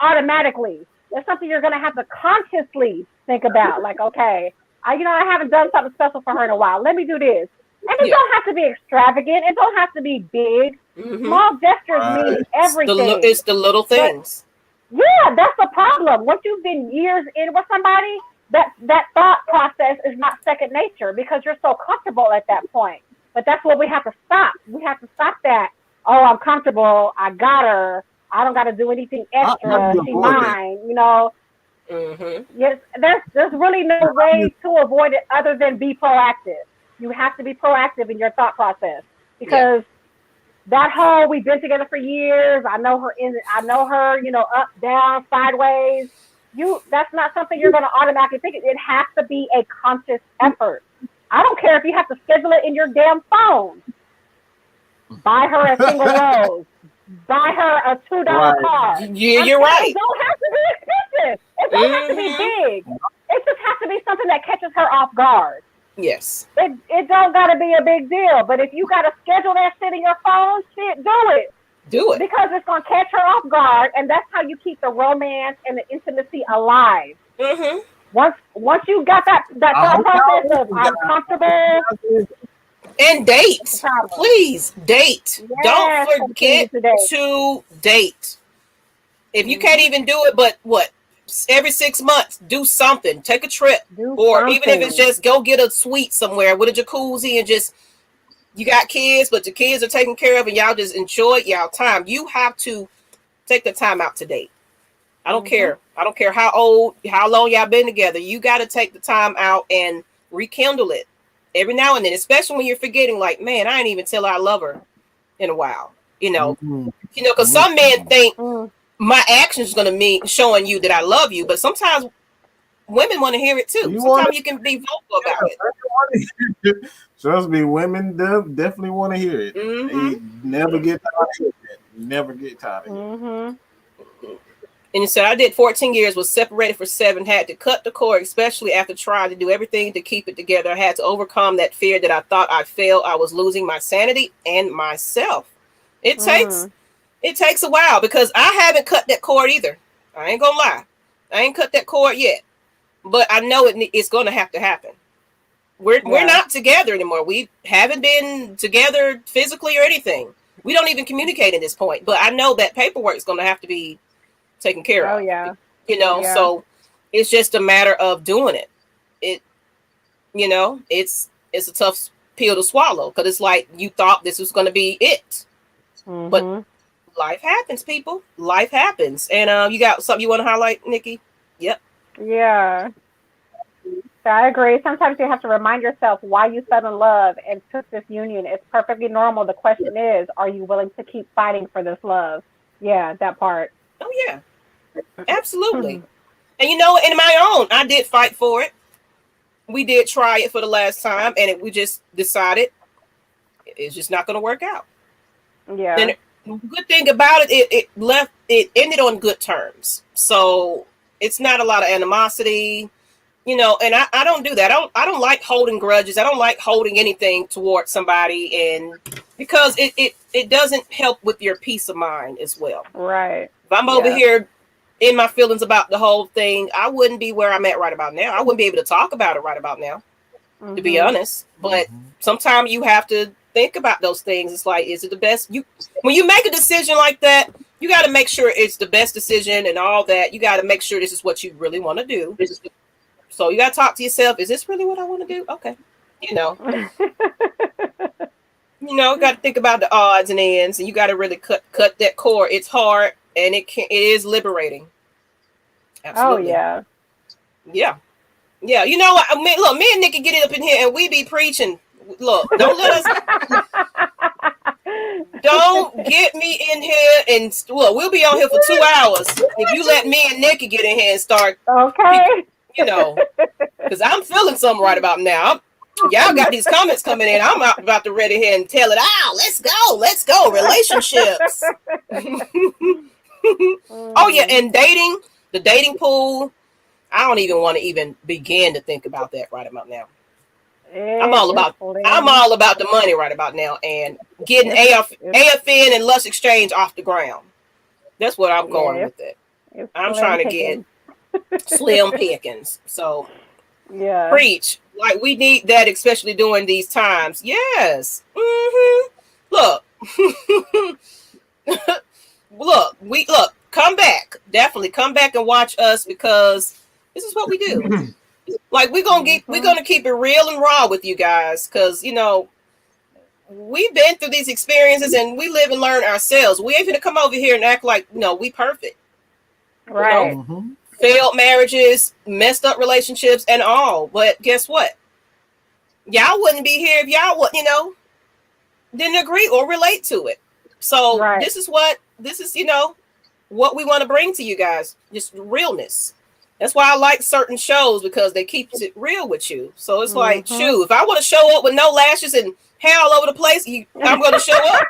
automatically. That's something you're going to have to consciously think about. Like, okay, I haven't done something special for her in a while. Let me do this. And it don't have to be extravagant. It don't have to be big. Small gestures mean everything. It's the little things. But, yeah, that's the problem. Once you've been years in with somebody, that thought process is not second nature, because you're so comfortable at that point. But that's what we have to stop. We have to stop that. Oh, I'm comfortable. I got her. I don't got to do anything extra. She's mine. Yes, there's really no way to avoid it other than be proactive. You have to be proactive in your thought process, because that whole, we've been together for years. I know her, up, down, sideways. That's not something you're going to automatically think. It has to be a conscious effort. I don't care if you have to schedule it in your damn phone. Buy her a single rose. Buy her a $2 car. Yeah, you're right. It don't have to be expensive. It don't have to be big. It just has to be something that catches her off guard. Yes. It don't gotta be a big deal, but if you gotta schedule that shit in your phone, do it. Do it. Because it's gonna catch her off guard, and that's how you keep the romance and the intimacy alive. Once you got that thought process of, I'm comfortable. And date. Please date. Yes, don't forget to date. If you can't even do it, but every 6 months, do something. Take a trip. Even if it's just go get a suite somewhere with a jacuzzi, and just, you got kids, but the kids are taken care of, and y'all just enjoy y'all time. You have to take the time out to date. I don't care. I don't care how long y'all been together. You got to take the time out and rekindle it every now and then, especially when you're forgetting, like, man, I ain't even tell I love her in a while. Because some men think my actions is going to mean showing you that I love you, but sometimes women want to hear it too. Sometimes you can be vocal about it. Trust me, women definitely want to hear it. They never get tired of it. Never get tired of it. And so I did 14 years, was separated for 7, had to cut the cord, especially after trying to do everything to keep it together. I had to overcome that fear that I thought I failed. I was losing my sanity and myself. It takes a while, because I haven't cut that cord either. I ain't gonna lie. I ain't cut that cord yet, but I know it's gonna have to happen. We're not together anymore. We haven't been together physically or anything. We don't even communicate at this point, but I know that paperwork is gonna have to be taken care of. So it's just a matter of doing it. It's a tough pill to swallow, because it's like you thought this was going to be it, but life happens, people. Life happens. And you got something you want to highlight, Nikki? Yep. Yeah. So I agree. Sometimes you have to remind yourself why you fell in love and took this union. It's perfectly normal. The question is, are you willing to keep fighting for this love? Yeah, that part. Oh yeah, absolutely. And you know, in my own, I did fight for it. We did try it for the last time, and we just decided it's just not going to work out. Yeah. And the good thing about it, it ended on good terms. So it's not a lot of animosity, you know. And I don't do that. I don't like holding grudges. I don't like holding anything towards somebody, and because it doesn't help with your peace of mind as well. Right. If I'm over here in my feelings about the whole thing, I wouldn't be where I'm at right about now. I wouldn't be able to talk about it right about now, to be honest. But sometimes you have to think about those things. It's like, is it the best? When you make a decision like that, you got to make sure it's the best decision and all that. You got to make sure this is what you really want to do. So you got to talk to yourself. Is this really what I want to do? Okay. You know, you got to think about the odds and ends, and you got to really cut that cord. It's hard, and it is liberating. Absolutely. Oh yeah. You know what? Look, me and Nikki get it up in here, and we be preaching. Look, don't let us. Don't get me in here and look. We'll be on here for 2 hours if you let me and Nikki get in here and start. Okay. You know, because I'm feeling something right about now. Y'all got these comments coming in. I'm about to ready here and tell it out. Let's go. Relationships. Oh yeah, and dating, the dating pool. I don't even want to even begin to think about that right about now. I'm all about the money right about now and getting AFN and Lush Exchange off the ground. That's what I'm going with it. I'm trying to get slim pickings. So preach. Like we need that, especially during these times. Yes. Look. Look, come back. Definitely come back and watch us, because this is what we do. Like we're gonna keep it real and raw with you guys, because you know we've been through these experiences and we live and learn ourselves. We ain't gonna come over here and act like we perfect. Right. You know? Failed marriages, messed up relationships, and all. But guess what? Y'all wouldn't be here if y'all would, didn't agree or relate to it. So this is what we want to bring to you guys. Just realness. That's why I like certain shows, because they keep it real with you. So it's like, shoot, if I want to show up with no lashes and hair all over the place, I'm going to show up.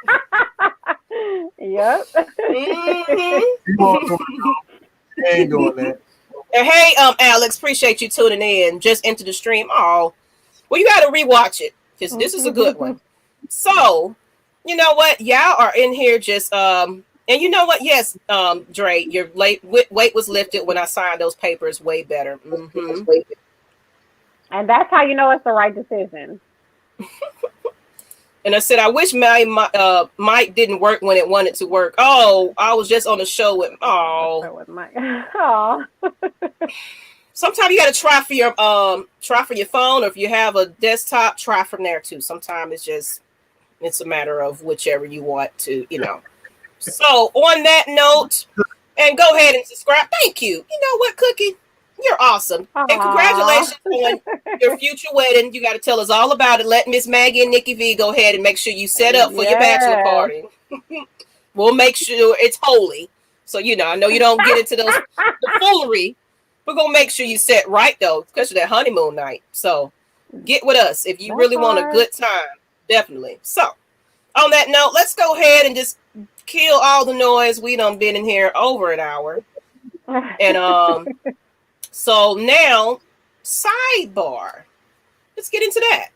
Yep. Ain't doing that. And hey, Alex, appreciate you tuning in just into the stream. Oh, well, you got to rewatch it, because this is a good one. So, you know what? Y'all are in here just and you know what? Yes, Dre, your weight was lifted when I signed those papers. Way better. And that's how you know it's the right decision. And I said, I wish my mic didn't work when it wanted to work. Oh, I was just on the show with Mike. Sometimes you got to try for your phone, or if you have a desktop, try from there too. Sometimes it's a matter of whichever you want to, So on that note, and go ahead and subscribe. Thank you. You know what, Cookie? You're awesome. Aww. And congratulations on your future wedding. You got to tell us all about it. Let Miss Maggie and Nikki V go ahead and make sure you set up for your bachelor party. We'll make sure it's holy. So, I know you don't get into the foolery. We're going to make sure you set right, though, especially that honeymoon night. So get with us if you really want a good time. Definitely. So on that note, let's go ahead and just kill all the noise. We done been in here over an hour. And so now, sidebar. Let's get into that.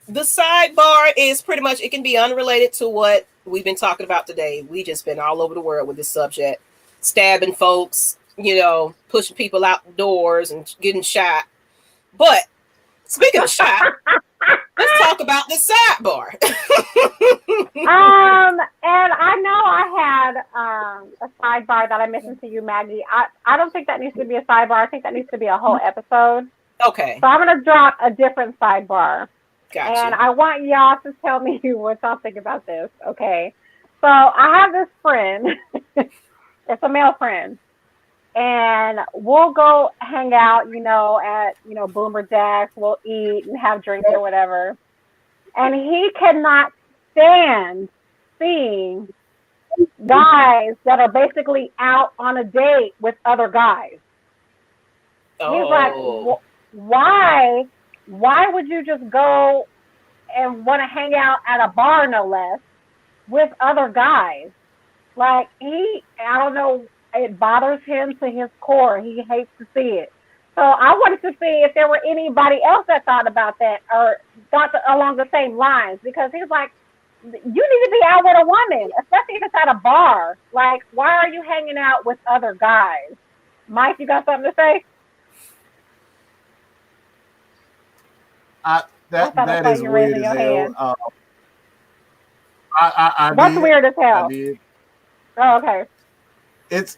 The sidebar is pretty much, it can be unrelated to what we've been talking about today. We just been all over the world with this subject. Stabbing folks, pushing people outdoors and getting shot. But speaking of shot, let's talk about the sidebar. And I know I had a sidebar that I mentioned to you, Maggie. I don't think that needs to be a sidebar. I think that needs to be a whole episode. Okay. So I'm going to drop a different sidebar. Gotcha. And I want y'all to tell me what y'all think about this. Okay. So I have this friend. It's a male friend. And we'll go hang out, at, Boomer Jacks. We'll eat and have drinks or whatever. And he cannot stand seeing guys that are basically out on a date with other guys. He's like, Oh. why? Why would you just go and want to hang out at a bar, no less, with other guys? Like I don't know, it bothers him to his core. He hates to see it. So I wanted to see if there were anybody else that thought about that or thought along the same lines, because he's like, you need to be out with a woman, especially if it's at a bar. Like, why are you hanging out with other guys? Mike, you got something to say? That is weird as hell. What's weird as hell? Oh, okay. It's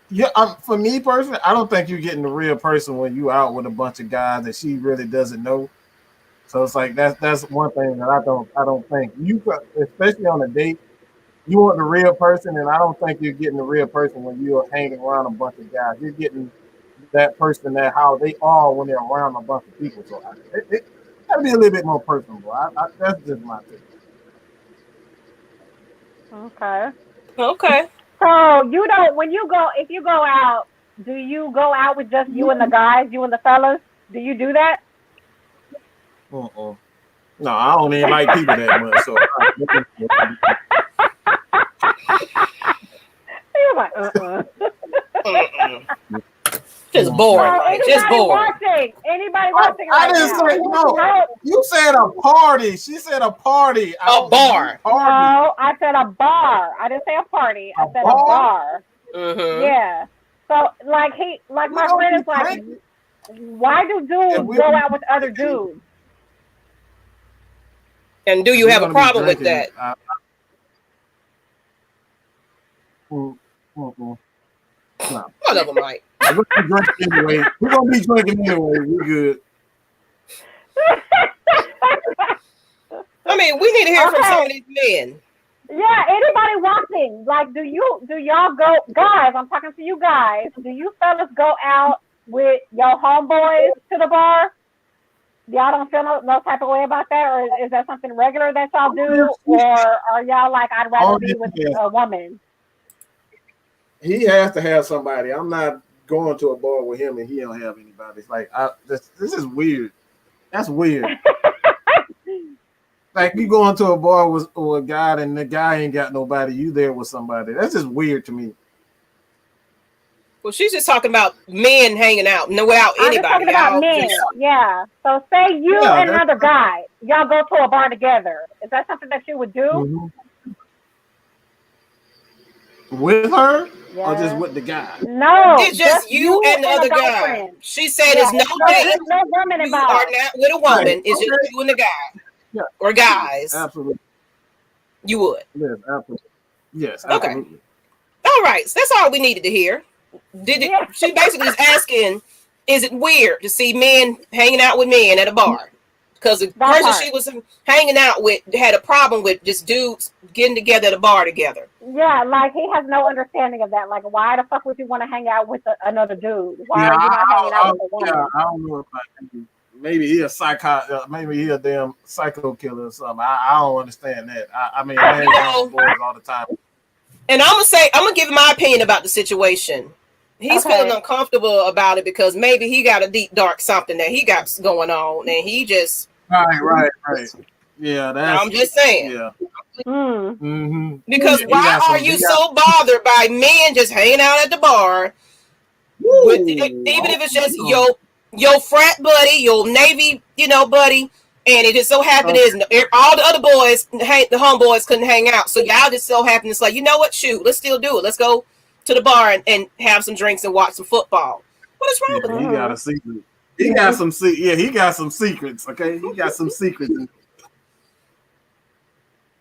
yeah. For me personally, I don't think you're getting the real person when you out with a bunch of guys that she really doesn't know. So it's like that's one thing that I don't think you, especially on a date, you want the real person, and I don't think you're getting the real person when you're hanging around a bunch of guys. You're getting that person that how they are when they're around a bunch of people. So it gotta be a little bit more personable. That's just my take. Okay. Okay. So you don't, if you go out, do you go out with just you and the guys, you and the fellas? Do you do that? No, I don't even like people that much. So He was like, Just boring. Just boring. Anybody watching? I didn't say no. You said a party. She said a party. A bar. No, I said a bar. I didn't say a party. I said a bar. Mm-hmm. Yeah. So my friend is like, why do dudes go out with other dudes? And do you have a problem with that? No. Whatever, Mike. We're gonna be drinking anyway. We're good. I mean, we need to hear from some of these men. Yeah, anybody watching? Like, do y'all go, guys? I'm talking to you guys. Do you fellas go out with your homeboys to the bar? Y'all don't feel no type of way about that, or is that something regular that y'all do, or are y'all like, I'd rather be with a woman? He has to have somebody. I'm not going to a bar with him and he don't have anybody. It's like this is weird. That's weird. Like you going to a bar with a guy and the guy ain't got nobody. You there with somebody. That's just weird to me. Well, she's just talking about men hanging out, no without anybody. I'm just talking about men. Yeah. So say you and another guy, y'all go to a bar together. Is that something that you would do? Mm-hmm. With her? Yeah. Or just with the guy? No, it's just you and the other guy. Friend. She said there's no date. No woman involved. You are not with a woman. Right. It's just you and the guy or guys. Absolutely. You would. Yes, absolutely. Yes. Absolutely. Okay. All right. So that's all we needed to hear. She basically is asking, is it weird to see men hanging out with men at a bar? Because the person she was hanging out with had a problem with just dudes getting together at a bar together. Yeah, like he has no understanding of that. Like, why the fuck would you want to hang out with another dude? Why are you not hanging out with a woman? Yeah, I don't know if maybe he a maybe he a damn psycho killer or something. I don't understand that. I mean, I hang out with boys all the time. And I'm gonna give my opinion about the situation. He's feeling uncomfortable about it because maybe he got a deep dark something that he got going on, and he just right. Yeah, I'm just saying. Yeah. Mm-hmm. Because why are you so bothered by men just hanging out at the bar? Even if it's just your frat buddy, your Navy, buddy, and it just so happened is all the other boys, the homeboys couldn't hang out, so y'all just so happened it's like, you know what? Shoot, let's still do it. Let's go to the bar and have some drinks and watch some football. What is wrong with him? He got a secret. He got some he got some secrets, okay? He got some secrets.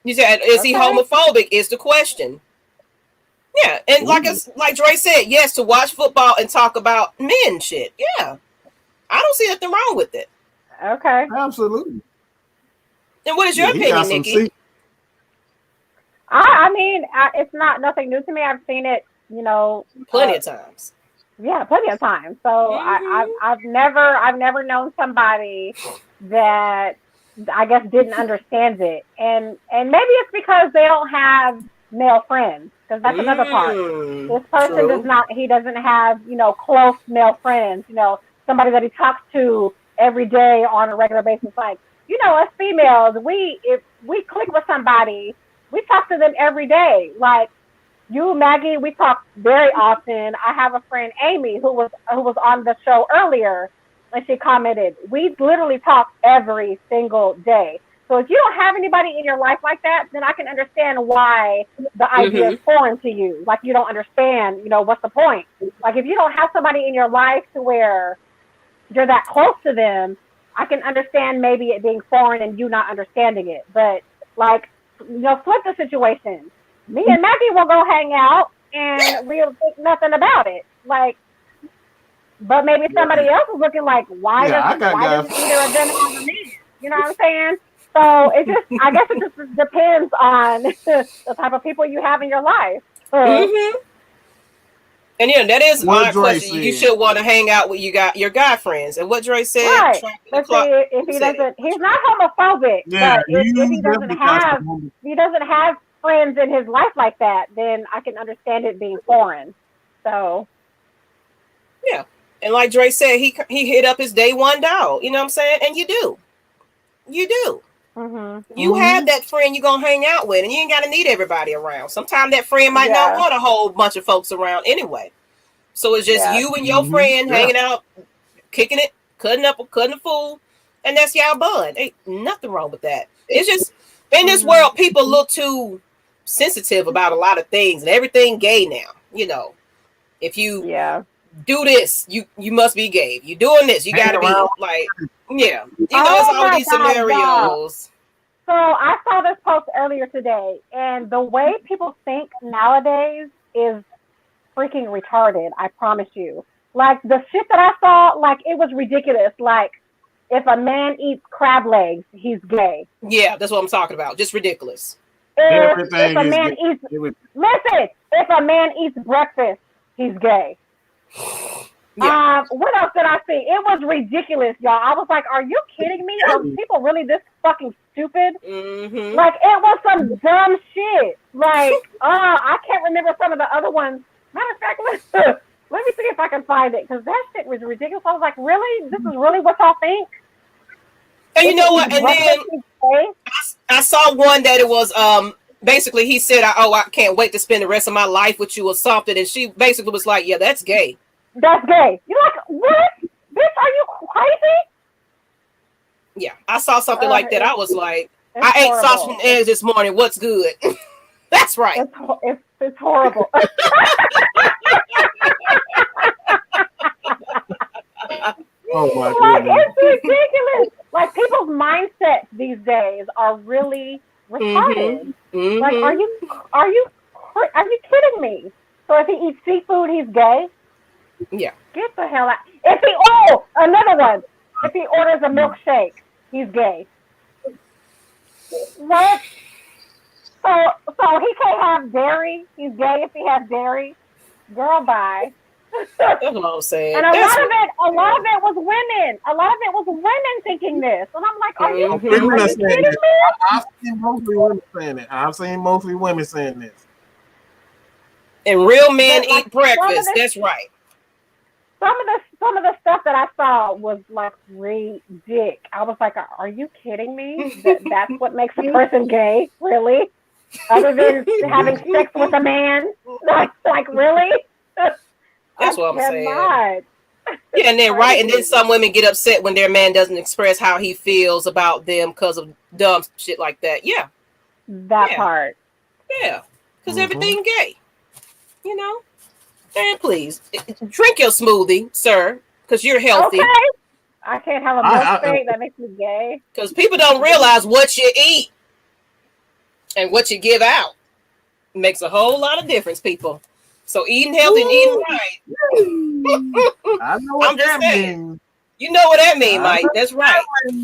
You said, is he homophobic is the question. Yeah, and like Dre said, yes, to watch football and talk about men shit. Yeah. I don't see nothing wrong with it. Okay. Absolutely. And what is your opinion, Nikki? I mean, it's not nothing new to me. I've seen it, plenty of times. Yeah, plenty of times. So I've never known somebody that I guess didn't understand it, and maybe it's because they don't have male friends, because that's another part. This person doesn't have, close male friends, somebody that he talks to every day on a regular basis. Like, us females, if we click with somebody, we talk to them every day. Like you, Maggie, we talk very often. I have a friend, Amy, who was on the show earlier, and she commented, we literally talk every single day. So if you don't have anybody in your life like that, then I can understand why the idea is foreign to you. Like, you don't understand, what's the point? Like, if you don't have somebody in your life to where you're that close to them, I can understand maybe it being foreign and you not understanding it. But, like, flip the situation. Me and Maggie will go hang out and we'll think nothing about it. Like, but maybe somebody else is looking like, why does either of them have a man? You know what I'm saying? So I guess it just depends on the type of people you have in your life. And that is my question. You should want to hang out with your guy friends. And what Dre said, right? Let's say if he doesn't, he's not homophobic. Yeah, but if he doesn't have friends in his life like that, then I can understand it being foreign. So yeah, and like Dre said, he hit up his day one dog. You know what I'm saying? And you do. You have that friend you're gonna hang out with, and you ain't gotta need everybody around. Sometimes that friend might not want a whole bunch of folks around anyway. So it's just you and your friend hanging out, kicking it, cutting a fool, and that's y'all bud. Ain't nothing wrong with that. It's just in this world, people look too sensitive about a lot of things, and everything gay now. If you do this, you must be gay. You doing this, you gotta be like. Yeah, it's all these scenarios. So I saw this post earlier today, and the way people think nowadays is freaking retarded. I promise you. Like, the shit that I saw, like, it was ridiculous. Like, if a man eats crab legs, he's gay. Yeah, that's what I'm talking about. Just ridiculous. If a man eats breakfast, he's gay. Yeah. What else did I see? It was ridiculous, y'all. I was like, are you kidding me? Are people really this fucking stupid? Like, it was some dumb shit. Like, I can't remember some of the other ones. Matter of fact, let me see if I can find it, because that shit was ridiculous. I was like, really? This is really what y'all think? And you know what? And then I saw one that it was basically he said, I can't wait to spend the rest of my life with you or something. And she basically was like, yeah, that's gay. That's gay. You're like, what? Bitch, are you crazy? Yeah, I saw something like that. I was like, I ate sausage and eggs this morning. What's good? That's right. It's horrible. Oh my goodness. It's ridiculous. Like, people's mindsets these days are really retarded. Like, are you kidding me? So if he eats seafood, he's gay? Yeah. Get the hell out. Another one. If he orders a milkshake, he's gay. What? So he can't have dairy? He's gay if he has dairy? Girl, bye. That's what I'm saying. And a lot of it was women. A lot of it was women thinking this. And I'm like, are you kidding me? I've seen mostly women saying it. I've seen mostly women saying this. And real men eat breakfast. That's right. Some of the stuff that I saw was like ridiculous. I was like, are you kidding me? That's what makes a person gay? Really? Other than having sex with a man? Like really? That's what I'm saying. Yeah, and then some women get upset when their man doesn't express how he feels about them because of dumb shit like that. Yeah. That part. Yeah. Because everything gay. And please drink your smoothie, sir, because you're healthy. Okay. I can't have a milkshake that makes me gay. Because people don't realize what you eat and what you give out makes a whole lot of difference, people. So eating healthy and eating right. I know what that means. You know what that means, Mike. That's right.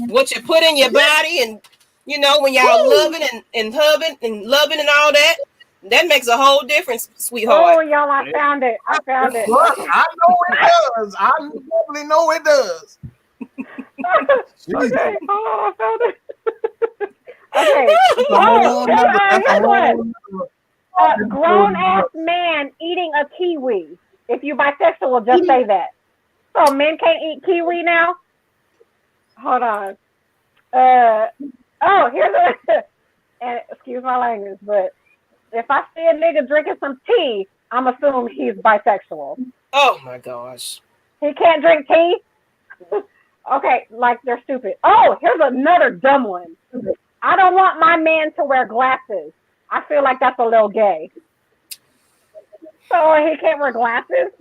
What you put in your body, and when y'all loving and hugging and loving and all that. That makes a whole difference, sweetheart. Oh, y'all, I found it. Look, I know it does. I probably know it does. Okay. Oh, I found it. Okay. That's a whole nother- Grown ass man eating a kiwi. If you bisexual, just say that. So men can't eat kiwi now? Hold on. Here's a and excuse my language, but if I see a nigga drinking some tea, I'm assuming he's bisexual. Oh my gosh. He can't drink tea? Okay, like they're stupid. Oh, here's another dumb one. I don't want my man to wear glasses. I feel like that's a little gay. So he can't wear glasses?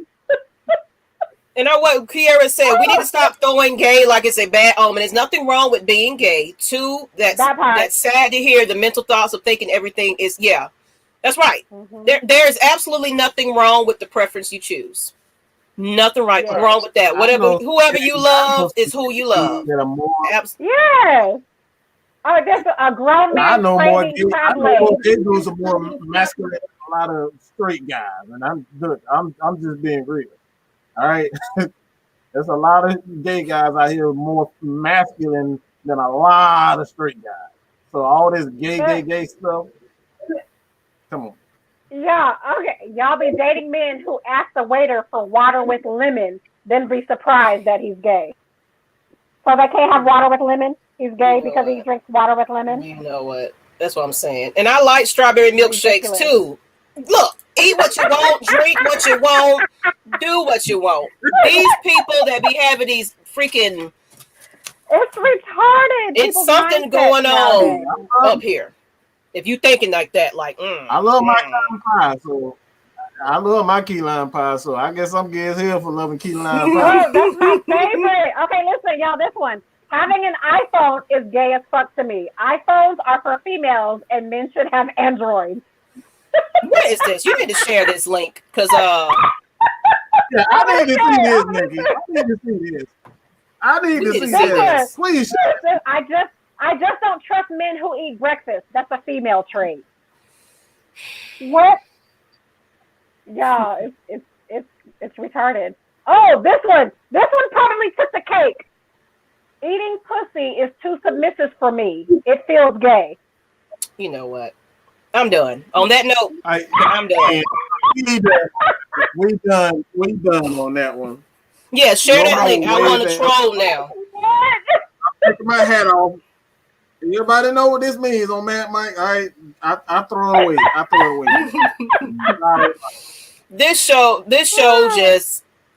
You know what Kiara said? We need to stop throwing gay like it's a bad omen. There's nothing wrong with being gay. Two, that's sad to hear. The mental thoughts of thinking everything is, yeah, that's right. Mm-hmm. There's absolutely nothing wrong with the preference you choose. Nothing wrong with that. Whoever you love is who you love. Yes. Oh, there's a grown man. I know more gay dudes are more masculine than a lot of straight guys, and I'm just being real. All right, there's a lot of gay guys out here more masculine than a lot of straight guys. So all this gay stuff. Come on. Yeah, okay. Y'all be dating men who ask the waiter for water with lemon, then be surprised that he's gay. So they can't have water with lemon? He's gay because he drinks water with lemon? You know what? That's what I'm saying. And I like strawberry milkshakes too. Look, eat what you want, drink what you want, do what you want. These people that be having these freaking... It's retarded. It's something going on up here. If you thinking like that, I love my key lime pie, so I love my key lime pie, so I guess I'm gay as hell for loving key lime pie. Oh, that's my favorite. Okay, listen, y'all, this one. Having an iPhone is gay as fuck to me. iPhones are for females, and men should have Androids. What is this? You need to share this link, because yeah, I need to see this, Nikki. I need to see this. Please. I just don't trust men who eat breakfast. That's a female trait. What? Yeah, it's retarded. Oh, this one probably took the cake. Eating pussy is too submissive for me. It feels gay. You know what? I'm done. On that note, I'm done. We done on that one. Yeah, share that link. I want to troll now. I'm taking my hat off. Everybody know what this means on Mad Mike. All right, I throw it away. This show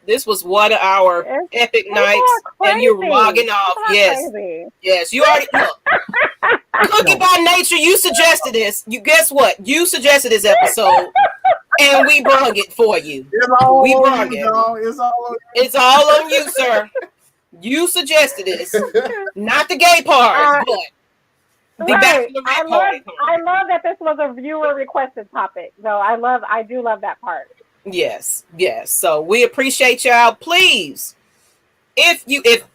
this was one of our epic nights, and you're logging off. Yes, you already look. Cookie by Nature, you suggested this. You guess what? You suggested this episode, and we brung it for you. It's all on you, sir. You suggested this, not the gay part, but. Right. I love that this was a viewer requested topic. So I do love that part. Yes. So we appreciate y'all. Please, if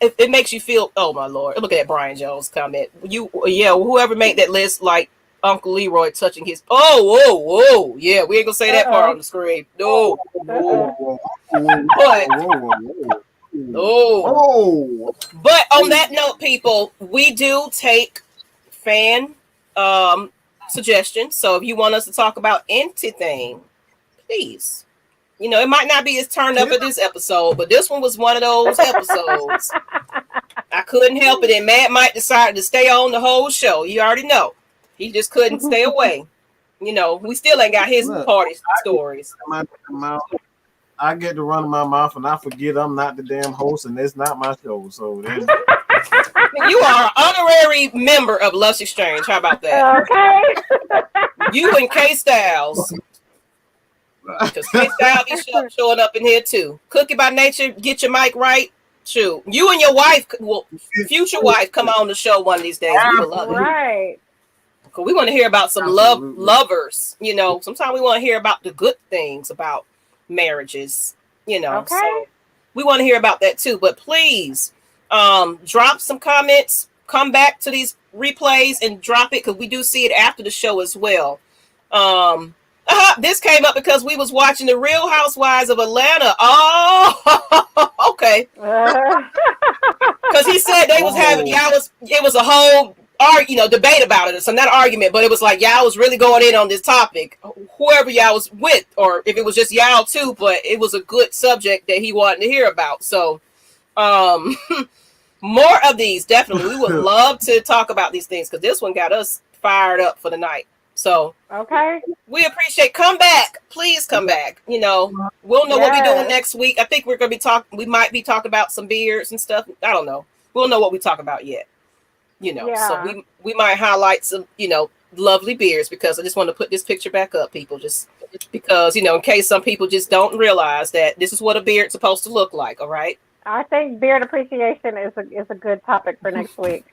it makes you feel, oh my Lord, look at that Brian Jones comment. Whoever made that list, like Uncle Leroy touching his. Whoa. Yeah, we ain't gonna say that part on the screen. No. But on that note, people, we do take fan suggestions. So if you want us to talk about anything, please. It might not be as turned up at this episode, but this one was one of those episodes. I couldn't help it, and Matt Mike decided to stay on the whole show. You already know. He just couldn't stay away. We still ain't got his party stories. I get to run my mouth, and I forget I'm not the damn host, and it's not my show. So you are an honorary member of Lush Exchange. How about that? Okay. You and K Styles. Because K Styles be showing up in here too. Cookie by Nature, get your mic right. Shoot. You and your wife, future wife, come on the show one of these days. We will love it. Right. Because we want to hear about some lovers. Sometimes we want to hear about the good things about marriages. Okay. So we want to hear about that too. But please, drop some comments. Come back to these replays and drop it, because we do see it after the show as well. This came up because we was watching the Real Housewives of Atlanta. Oh, okay. Because he said they was having it was a whole debate about it. So not argument, but it was like y'all was really going in on this topic, whoever y'all was with, or if it was just y'all too, but it was a good subject that he wanted to hear about. So more of these, definitely. We would love to talk about these things because this one got us fired up for the night. So okay, we appreciate. Come back, please come back. We'll know what we're doing next week. I think we're gonna be we might be talking about some beards and stuff. I don't know. We'll know what we talk about yet. So we might highlight some, lovely beards, because I just want to put this picture back up, people, just because, in case some people just don't realize that this is what a beard's supposed to look like. All right. I think beard appreciation is a good topic for next week.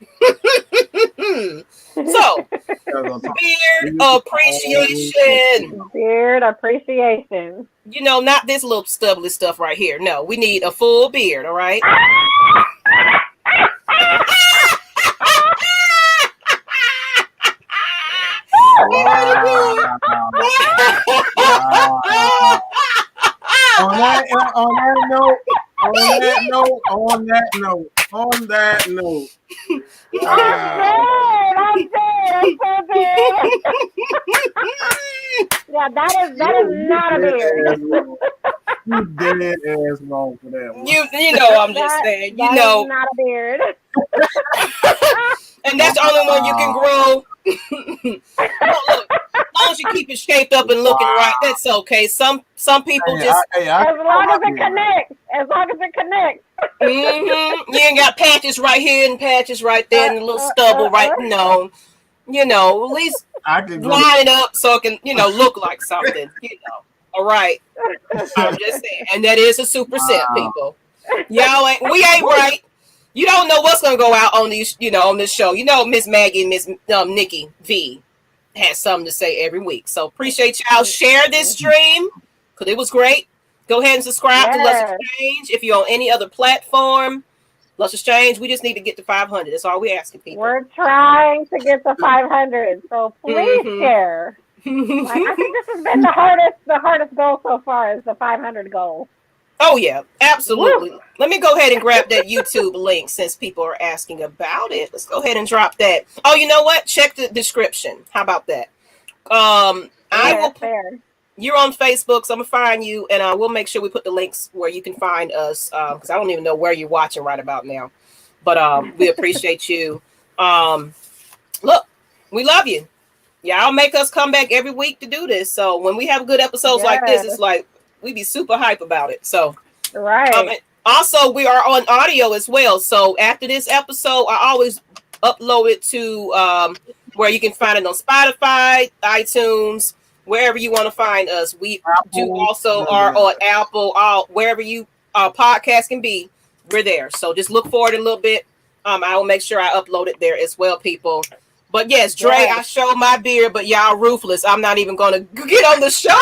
So, beard appreciation. Beard appreciation. Not this little stubbly stuff right here. No, we need a full beard. All right. On that note. I'm dead. Yeah, that is not a beard. You dead ass wrong for that one. I'm just saying. That is not a beard. And that's the only one you can grow. Look, as long as you keep it shaped up and looking right, that's okay. Some people as long as it connects. As long as it connects. You ain't got patches right here and patches right there and a little stubble right. No, at least line it up so it can look like something. All right. I'm just saying, and that is a superset, people. We ain't right. You don't know what's gonna go out on these, on this show. Miss Maggie and Miss Nikki V has something to say every week. So appreciate y'all. Share this stream because it was great. Go ahead and subscribe to Lush Exchange if you're on any other platform. Lush Exchange, we just need to get to 500. That's all we're asking people. We're trying to get to 500, so please share. I think this has been the hardest goal so far is the 500 goal. Oh, yeah, absolutely. Woo. Let me go ahead and grab that YouTube link since people are asking about it. Let's go ahead and drop that. Oh, you know what? Check the description. How about that? You're on Facebook, so I'm going to find you, and we'll make sure we put the links where you can find us, because I don't even know where you're watching right about now. But we appreciate you. Look, we love you. Y'all make us come back every week to do this. So when we have good episodes like this, it's like, we be super hype about it. So, right. Also, we are on audio as well. So after this episode, I always upload it to where you can find it on Spotify, iTunes, wherever you want to find us. We also are on Apple, wherever you podcast can be. We're there. So just look forward a little bit. I will make sure I upload it there as well, people. But yes, Dre, I showed my beard, but y'all ruthless. I'm not even going to get on the show.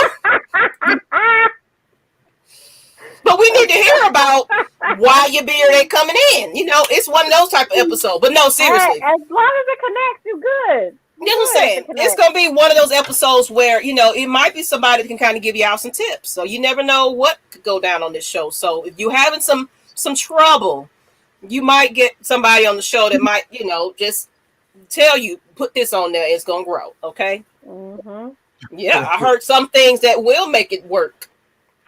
But we need to hear about why your beard ain't coming in. It's one of those type of episodes. But no, seriously. As long as it connects, you're good. You know what I'm saying? It's going to be one of those episodes where, it might be somebody that can kind of give you out some tips. So you never know what could go down on this show. So if you're having some trouble, you might get somebody on the show that might, just tell you, put this on there. It's going to grow. Okay? Mm-hmm. Yeah, I heard some things that will make it work.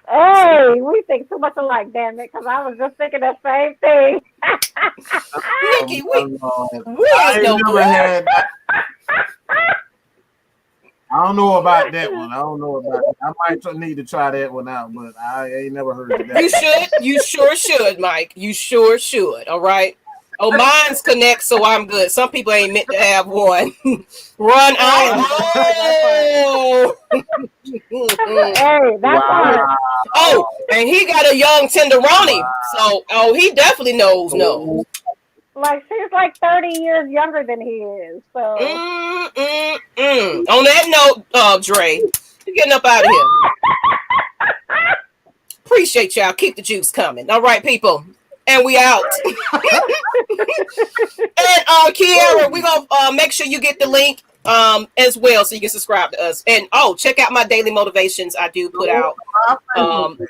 Hey, we think too much alike, damn it, because I was just thinking the same thing. Nikki, we ain't no good. I don't know about that one. I might need to try that one out, but I ain't never heard of that. You should. You sure should, Mike. You sure should. All right. Oh, mine's connect, so I'm good. Some people ain't meant to have one. Run out. Hey, that's hard. Oh, and he got a young tenderoni. So, he definitely knows. Like, she's like 30 years younger than he is. So. On that note, Dre, you're getting up out of here. Appreciate y'all. Keep the juice coming. All right, people. And we out. And Kiara, we're gonna make sure you get the link as well so you can subscribe to us. And check out my daily motivations I do put out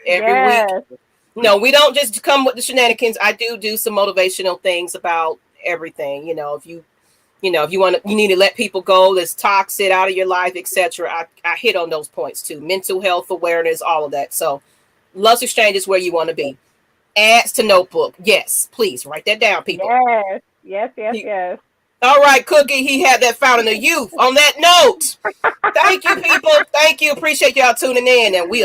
every week. No, we don't just come with the shenanigans. I do some motivational things about everything. If you You know, if you need to let people go that's toxic out of your life, etc. I hit on those points too. Mental health awareness, all of that. So Lust Exchange is where you want to be. Adds to notebook. Yes, please write that down, people. Yes. All right, Cookie, he had that fountain of youth. On that note, thank you, people. Thank you. Appreciate y'all tuning in, and we